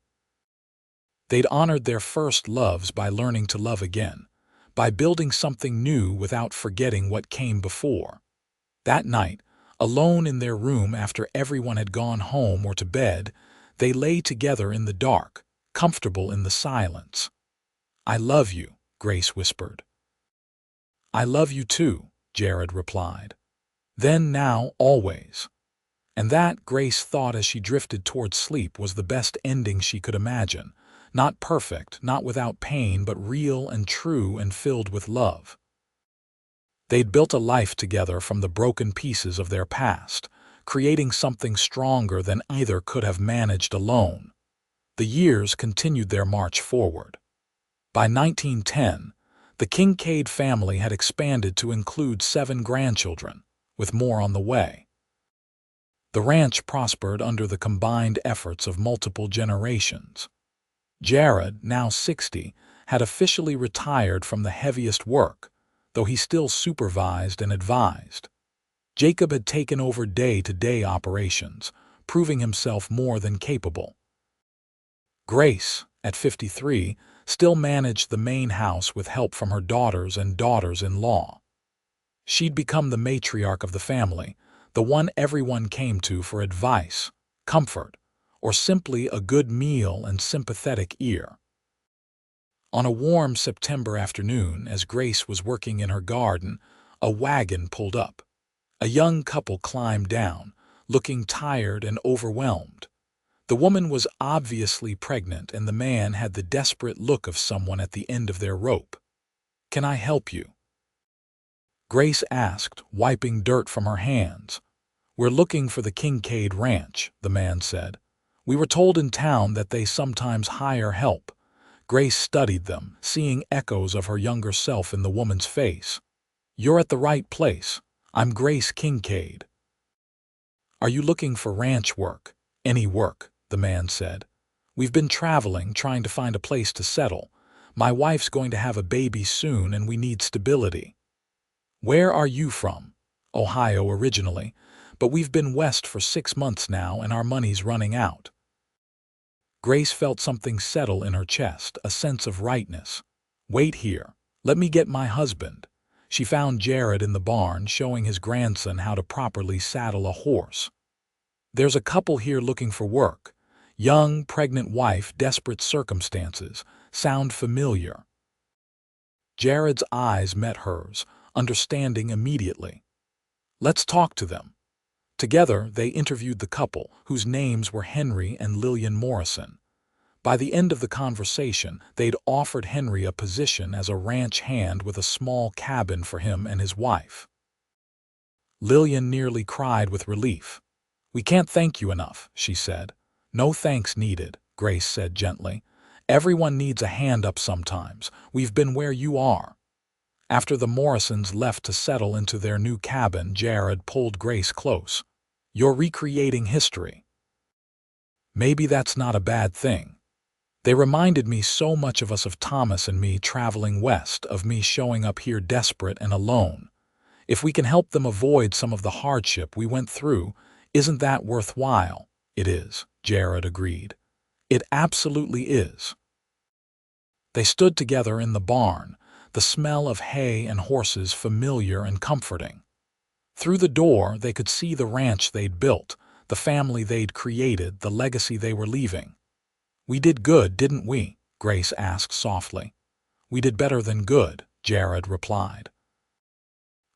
They'd honored their first loves by learning to love again, by building something new without forgetting what came before. That night, alone in their room after everyone had gone home or to bed, they lay together in the dark, comfortable in the silence. "I love you," Grace whispered. "I love you too," Jared replied. "Then, now, always." And that, Grace thought as she drifted toward sleep, was the best ending she could imagine. Not perfect, not without pain, but real and true and filled with love. They'd built a life together from the broken pieces of their past, creating something stronger than either could have managed alone. The years continued their march forward. By 1910, the Kincaid family had expanded to include 7 grandchildren, with more on the way. The ranch prospered under the combined efforts of multiple generations. Jared, now 60, had officially retired from the heaviest work, though he still supervised and advised. Jacob had taken over day-to-day operations, proving himself more than capable. Grace, at 53, still managed the main house with help from her daughters and daughters-in-law. She'd become the matriarch of the family, the one everyone came to for advice, comfort, or simply a good meal and sympathetic ear. On a warm September afternoon, as Grace was working in her garden, a wagon pulled up. A young couple climbed down, looking tired and overwhelmed. The woman was obviously pregnant, and the man had the desperate look of someone at the end of their rope. "Can I help you?" Grace asked, wiping dirt from her hands. "We're looking for the Kincaid Ranch," the man said. "We were told in town that they sometimes hire help." Grace studied them, seeing echoes of her younger self in the woman's face. "You're at the right place. I'm Grace Kincaid." "Are you looking for ranch work?" "Any work," the man said. "We've been traveling, trying to find a place to settle. My wife's going to have a baby soon, and we need stability." "Where are you from?" "Ohio originally, but we've been west for 6 months now, and our money's running out." Grace felt something settle in her chest, a sense of rightness. "Wait here. Let me get my husband." She found Jared in the barn, showing his grandson how to properly saddle a horse. "There's a couple here looking for work. Young, pregnant wife, desperate circumstances. Sound familiar?" Jared's eyes met hers, understanding immediately. "Let's talk to them." Together, they interviewed the couple, whose names were Henry and Lillian Morrison. By the end of the conversation, they'd offered Henry a position as a ranch hand with a small cabin for him and his wife. Lillian nearly cried with relief. "We can't thank you enough," she said. "No thanks needed," Grace said gently. "Everyone needs a hand up sometimes. We've been where you are." After the Morrisons left to settle into their new cabin, Jared pulled Grace close. "You're recreating history. Maybe that's not a bad thing. They reminded me so much of us, of Thomas and me traveling west, of me showing up here desperate and alone. If we can help them avoid some of the hardship we went through, isn't that worthwhile?" "It is," Jared agreed. "It absolutely is." They stood together in the barn, the smell of hay and horses familiar and comforting. Through the door, they could see the ranch they'd built, the family they'd created, the legacy they were leaving. "We did good, didn't we?" Grace asked softly. "We did better than good," Jared replied.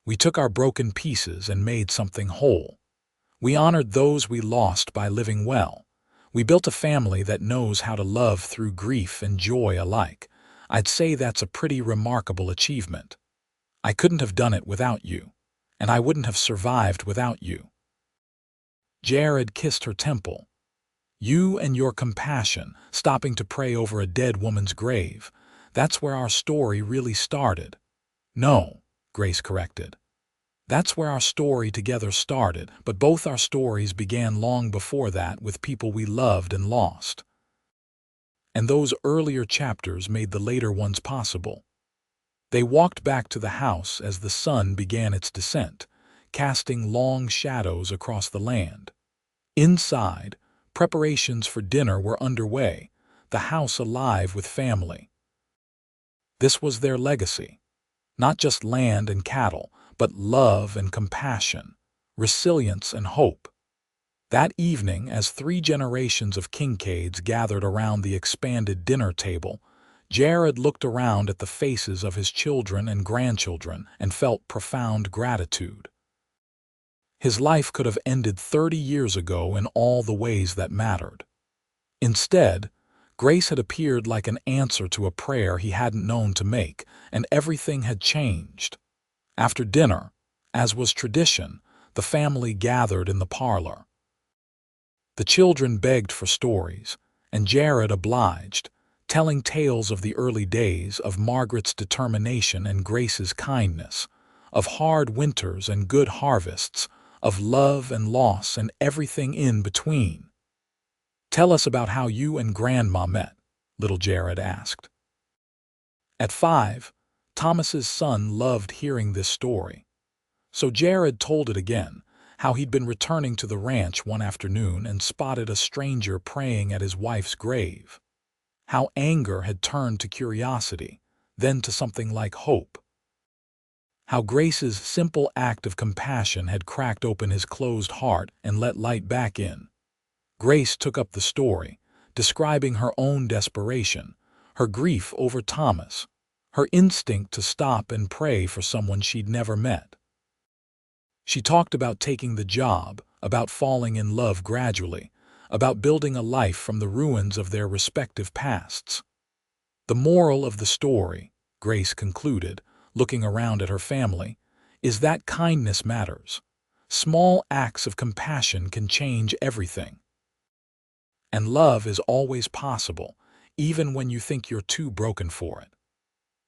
"We took our broken pieces and made something whole. We honored those we lost by living well. We built a family that knows how to love through grief and joy alike. I'd say that's a pretty remarkable achievement. I couldn't have done it without you, and I wouldn't have survived without you." Jared kissed her temple. You and your compassion, stopping to pray over a dead woman's grave. That's where our story really started." "No," Grace corrected. "That's where our story together started, but both our stories began long before that with people we loved and lost. And those earlier chapters made the later ones possible." They walked back to the house as the sun began its descent, casting long shadows across the land. Inside, preparations for dinner were underway, the house alive with family. This was their legacy. Not just land and cattle, but love and compassion, resilience and hope. That evening, as 3 generations of Kincaids gathered around the expanded dinner table, Jared looked around at the faces of his children and grandchildren and felt profound gratitude. His life could have ended 30 years ago in all the ways that mattered. Instead, Grace had appeared like an answer to a prayer he hadn't known to make, and everything had changed. After dinner, as was tradition, the family gathered in the parlor. The children begged for stories, and Jared obliged, telling tales of the early days, of Margaret's determination and Grace's kindness, of hard winters and good harvests, of love and loss and everything in between. "Tell us about how you and Grandma met," little Jared asked. At 5, Thomas's son loved hearing this story. So Jared told it again, how he'd been returning to the ranch one afternoon and spotted a stranger praying at his wife's grave. How anger had turned to curiosity, then to something like hope. How Grace's simple act of compassion had cracked open his closed heart and let light back in. Grace took up the story, describing her own desperation, her grief over Thomas, her instinct to stop and pray for someone she'd never met. She talked about taking the job, about falling in love gradually, about building a life from the ruins of their respective pasts. "The moral of the story," Grace concluded, looking around at her family, "is that kindness matters. Small acts of compassion can change everything. And love is always possible, even when you think you're too broken for it."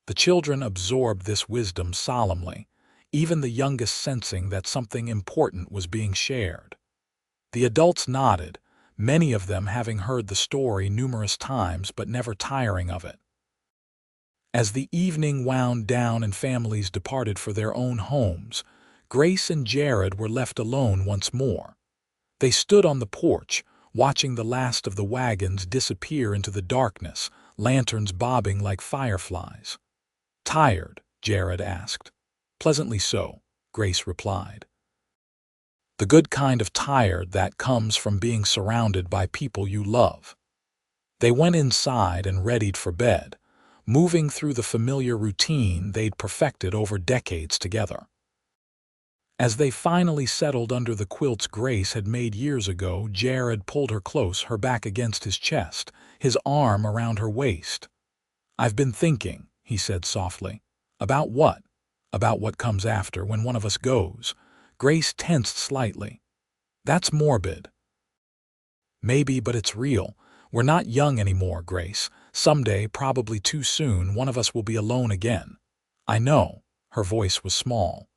The children absorbed this wisdom solemnly, even the youngest sensing that something important was being shared. The adults nodded, many of them having heard the story numerous times but never tiring of it. As the evening wound down and families departed for their own homes, Grace and Jared were left alone once more. They stood on the porch, watching the last of the wagons disappear into the darkness, lanterns bobbing like fireflies. "Tired?" Jared asked. "Pleasantly so," Grace replied. "The good kind of tired that comes from being surrounded by people you love." They went inside and readied for bed, moving through the familiar routine they'd perfected over decades together. As they finally settled under the quilts Grace had made years ago, Jared pulled her close, her back against his chest, his arm around her waist. "I've been thinking," he said softly. "About what?" "About what comes after, when one of us goes." Grace tensed slightly. "That's morbid." "Maybe, but it's real. We're not young anymore, Grace. Someday, probably too soon, one of us will be alone again." "I know." Her voice was small.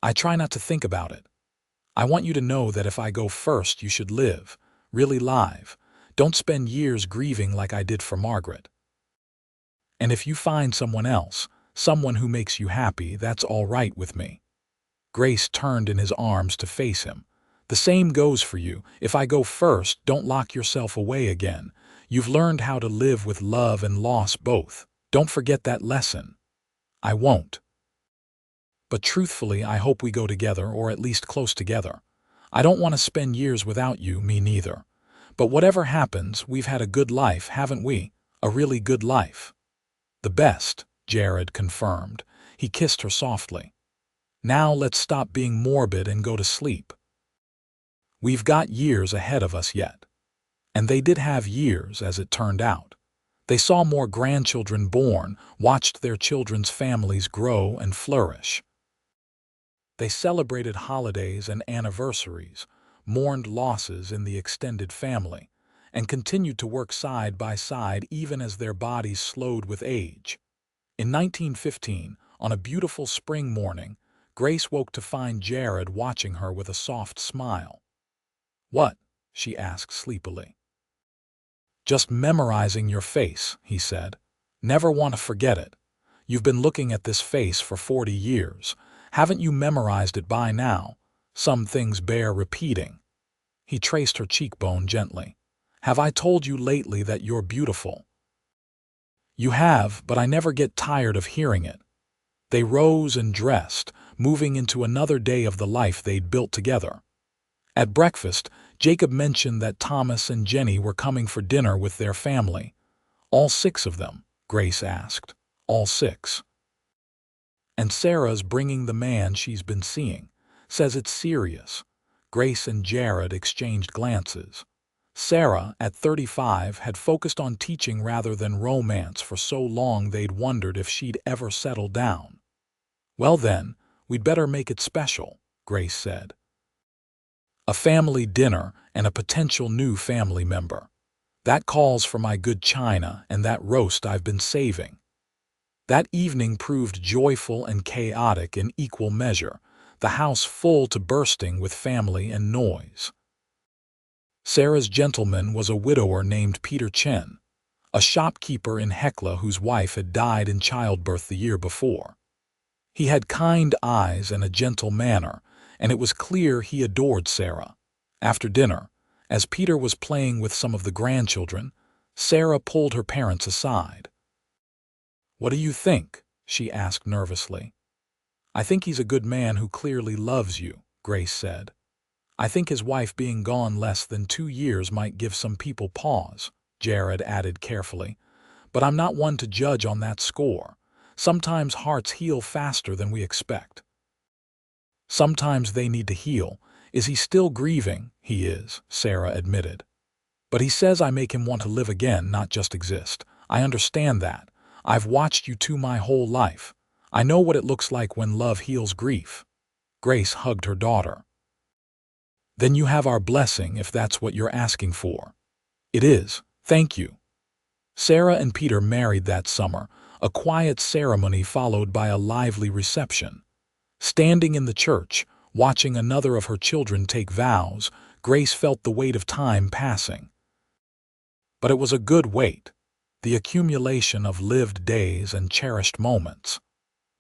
"I try not to think about it. I want you to know that if I go first, you should live, really live. Don't spend years grieving like I did for Margaret. And if you find someone else, someone who makes you happy, that's all right with me." Grace turned in his arms to face him. "The same goes for you. If I go first, don't lock yourself away again. You've learned how to live with love and loss both. Don't forget that lesson." "I won't. But truthfully, I hope we go together, or at least close together. I don't want to spend years without you, me neither. But whatever happens, we've had a good life, haven't we? A really good life." "The best," Jared confirmed. He kissed her softly. "Now let's stop being morbid and go to sleep. We've got years ahead of us yet." And they did have years, as it turned out. They saw more grandchildren born, watched their children's families grow and flourish. They celebrated holidays and anniversaries, mourned losses in the extended family, and continued to work side by side even as their bodies slowed with age. In 1915, on a beautiful spring morning, Grace woke to find Jared watching her with a soft smile. "What?" she asked sleepily. "Just memorizing your face," he said. "Never want to forget it. You've been looking at this face for 40 years. Haven't you memorized it by now? Some things bear repeating." He traced her cheekbone gently. "Have I told you lately that you're beautiful?" "You have, but I never get tired of hearing it." They rose and dressed, moving into another day of the life they'd built together. At breakfast, Jacob mentioned that Thomas and Jenny were coming for dinner with their family. "All 6 of them?" Grace asked. "All 6. And Sarah's bringing the man she's been seeing. Says it's serious." Grace and Jared exchanged glances. Sarah, at 35, had focused on teaching rather than romance for so long they'd wondered if she'd ever settle down. "Well then, we'd better make it special," Grace said. "A family dinner and a potential new family member. That calls for my good china and that roast I've been saving." That evening proved joyful and chaotic in equal measure, the house full to bursting with family and noise. Sarah's gentleman was a widower named Peter Chen, a shopkeeper in Hecla whose wife had died in childbirth the year before. He had kind eyes and a gentle manner, and it was clear he adored Sarah. After dinner, as Peter was playing with some of the grandchildren, Sarah pulled her parents aside. "What do you think?" she asked nervously. "I think he's a good man who clearly loves you," Grace said. "I think his wife being gone less than 2 years might give some people pause," Jared added carefully. "But I'm not one to judge on that score. Sometimes hearts heal faster than we expect." "Sometimes they need to heal. Is he still grieving?" "He is," Sarah admitted. "But he says I make him want to live again, not just exist. I understand that. I've watched you two my whole life. I know what it looks like when love heals grief." Grace hugged her daughter. "Then you have our blessing if that's what you're asking for." "It is, thank you." Sarah and Peter married that summer, a quiet ceremony followed by a lively reception. Standing in the church, watching another of her children take vows, Grace felt the weight of time passing. But it was a good weight, the accumulation of lived days and cherished moments.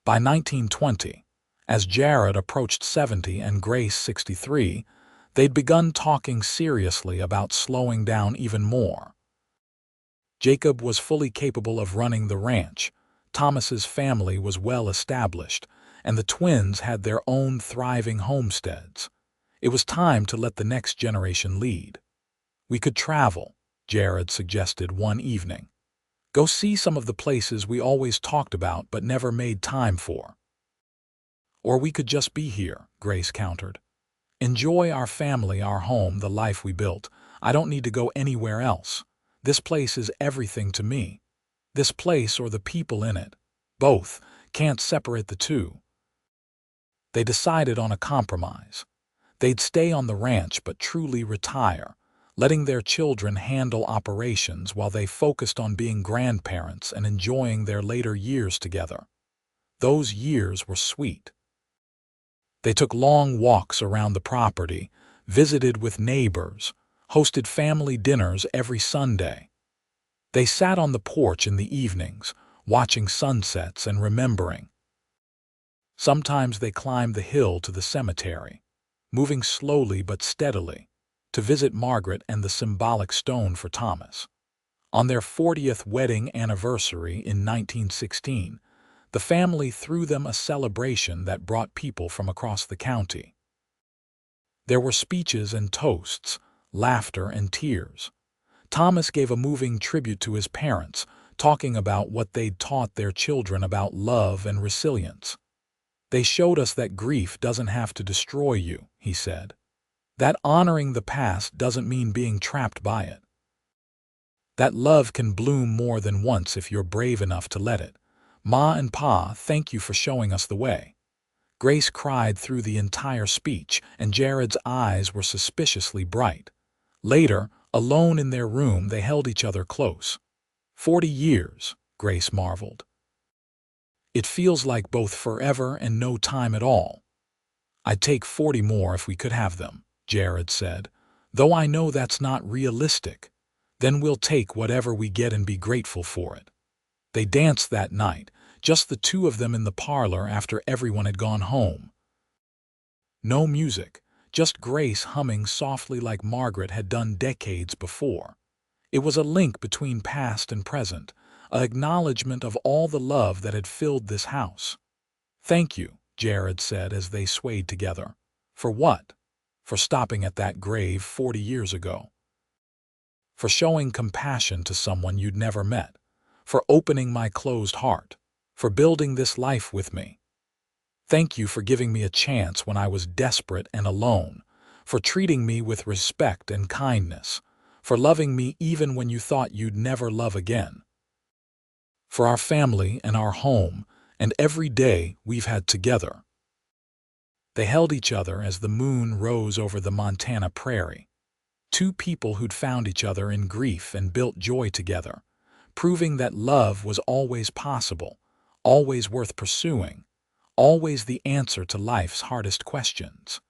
By 1920, as Jared approached 70 and Grace 63, they'd begun talking seriously about slowing down even more. Jacob was fully capable of running the ranch, Thomas's family was well established, and the twins had their own thriving homesteads. It was time to let the next generation lead. "We could travel," Jared suggested one evening. "Go see some of the places we always talked about but never made time for." "Or we could just be here," Grace countered. "Enjoy our family, our home, the life we built. I don't need to go anywhere else. This place is everything to me. This place or the people in it. Both. Can't separate the two." They decided on a compromise. They'd stay on the ranch but truly retire, letting their children handle operations while they focused on being grandparents and enjoying their later years together. Those years were sweet. They took long walks around the property, visited with neighbors, hosted family dinners every Sunday. They sat on the porch in the evenings, watching sunsets and remembering. Sometimes they climbed the hill to the cemetery, moving slowly but steadily, to visit Margaret and the symbolic stone for Thomas. On their 40th wedding anniversary in 1916, the family threw them a celebration that brought people from across the county. There were speeches and toasts, laughter and tears. Thomas gave a moving tribute to his parents, talking about what they'd taught their children about love and resilience. "They showed us that grief doesn't have to destroy you," he said. "That honoring the past doesn't mean being trapped by it. That love can bloom more than once if you're brave enough to let it. Ma and Pa, thank you for showing us the way." Grace cried through the entire speech, and Jared's eyes were suspiciously bright. Later, Alone in their room, they held each other close. 40 years, Grace marveled. It feels like both forever and no time at all. I'd take 40 more if we could have them, Jared said, though I know that's not realistic. Then we'll take whatever we get and be grateful for it. They danced that night, just the two of them in the parlor after everyone had gone home. No music, just Grace humming softly like Margaret had done decades before. It was a link between past and present, an acknowledgement of all the love that had filled this house. "Thank you," Jared said as they swayed together. "For what?" "For stopping at that grave 40 years ago. For showing compassion to someone you'd never met. For opening my closed heart. For building this life with me. Thank you for giving me a chance when I was desperate and alone. For treating me with respect and kindness. For loving me even when you thought you'd never love again. For our family and our home and every day we've had together." They held each other as the moon rose over the Montana prairie. Two people who'd found each other in grief and built joy together, proving that love was always possible, always worth pursuing, always the answer to life's hardest questions.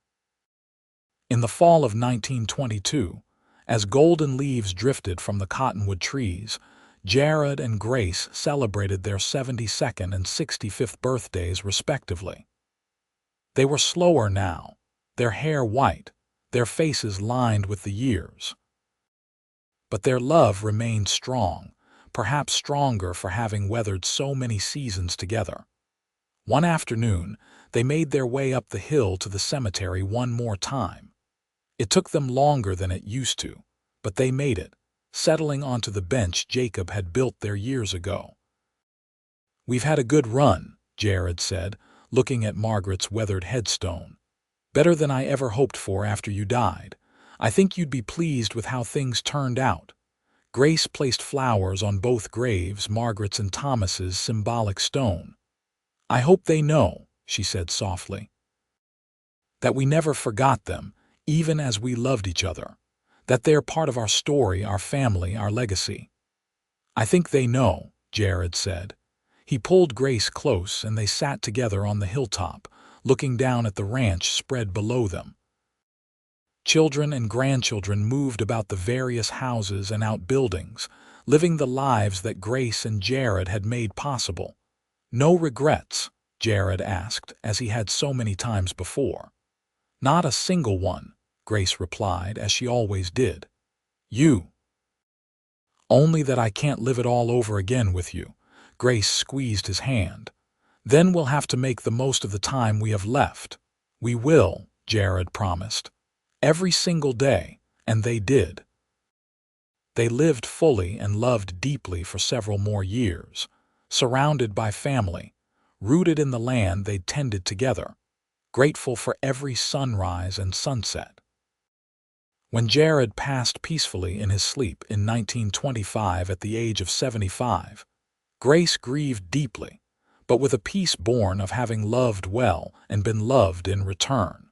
In the fall of 1922, as golden leaves drifted from the cottonwood trees, Jared and Grace celebrated their 72nd and 65th birthdays respectively. They were slower now, their hair white, their faces lined with the years. But their love remained strong, perhaps stronger for having weathered so many seasons together. One afternoon, they made their way up the hill to the cemetery one more time. It took them longer than it used to, but they made it, settling onto the bench Jacob had built there years ago. "We've had a good run," Jared said, looking at Margaret's weathered headstone. "Better than I ever hoped for after you died. I think you'd be pleased with how things turned out." Grace placed flowers on both graves, Margaret's and Thomas's symbolic stone. "I hope they know," she said softly, "that we never forgot them, even as we loved each other. That they're part of our story, our family, our legacy." "I think they know," Jared said. He pulled Grace close and they sat together on the hilltop, looking down at the ranch spread below them. Children and grandchildren moved about the various houses and outbuildings, living the lives that Grace and Jared had made possible. "No regrets?" Jared asked, as he had so many times before. "Not a single one," Grace replied, as she always did. "You?" "Only that I can't live it all over again with you." Grace squeezed his hand. "Then we'll have to make the most of the time we have left." "We will," Jared promised. "Every single day," and they did. They lived fully and loved deeply for several more years, surrounded by family, rooted in the land they'd tended together, grateful for every sunrise and sunset. When Jared passed peacefully in his sleep in 1925 at the age of 75, Grace grieved deeply, but with a peace born of having loved well and been loved in return.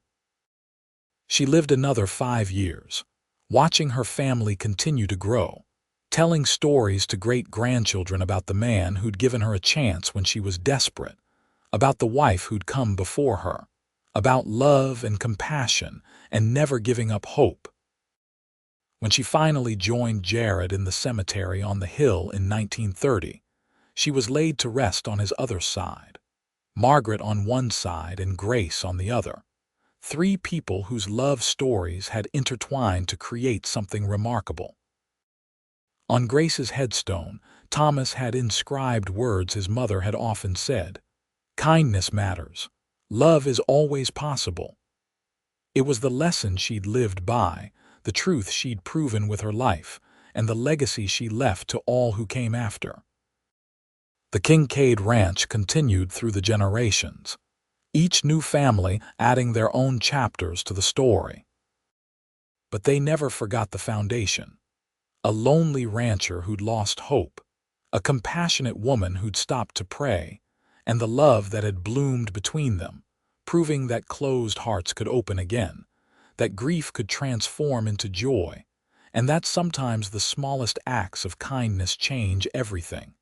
She lived another 5 years, watching her family continue to grow, telling stories to great-grandchildren about the man who'd given her a chance when she was desperate, about the wife who'd come before her, about love and compassion and never giving up hope. When she finally joined Jared in the cemetery on the hill in 1930, she was laid to rest on his other side, Margaret on one side and Grace on the other, 3 people whose love stories had intertwined to create something remarkable. On Grace's headstone, Thomas had inscribed words his mother had often said: "Kindness matters. Love is always possible." It was the lesson she'd lived by, the truth she'd proven with her life, and the legacy she left to all who came after. The Kincaid Ranch continued through the generations, each new family adding their own chapters to the story. But they never forgot the foundation: a lonely rancher who'd lost hope, a compassionate woman who'd stopped to pray, and the love that had bloomed between them, proving that closed hearts could open again, that grief could transform into joy, and that sometimes the smallest acts of kindness change everything.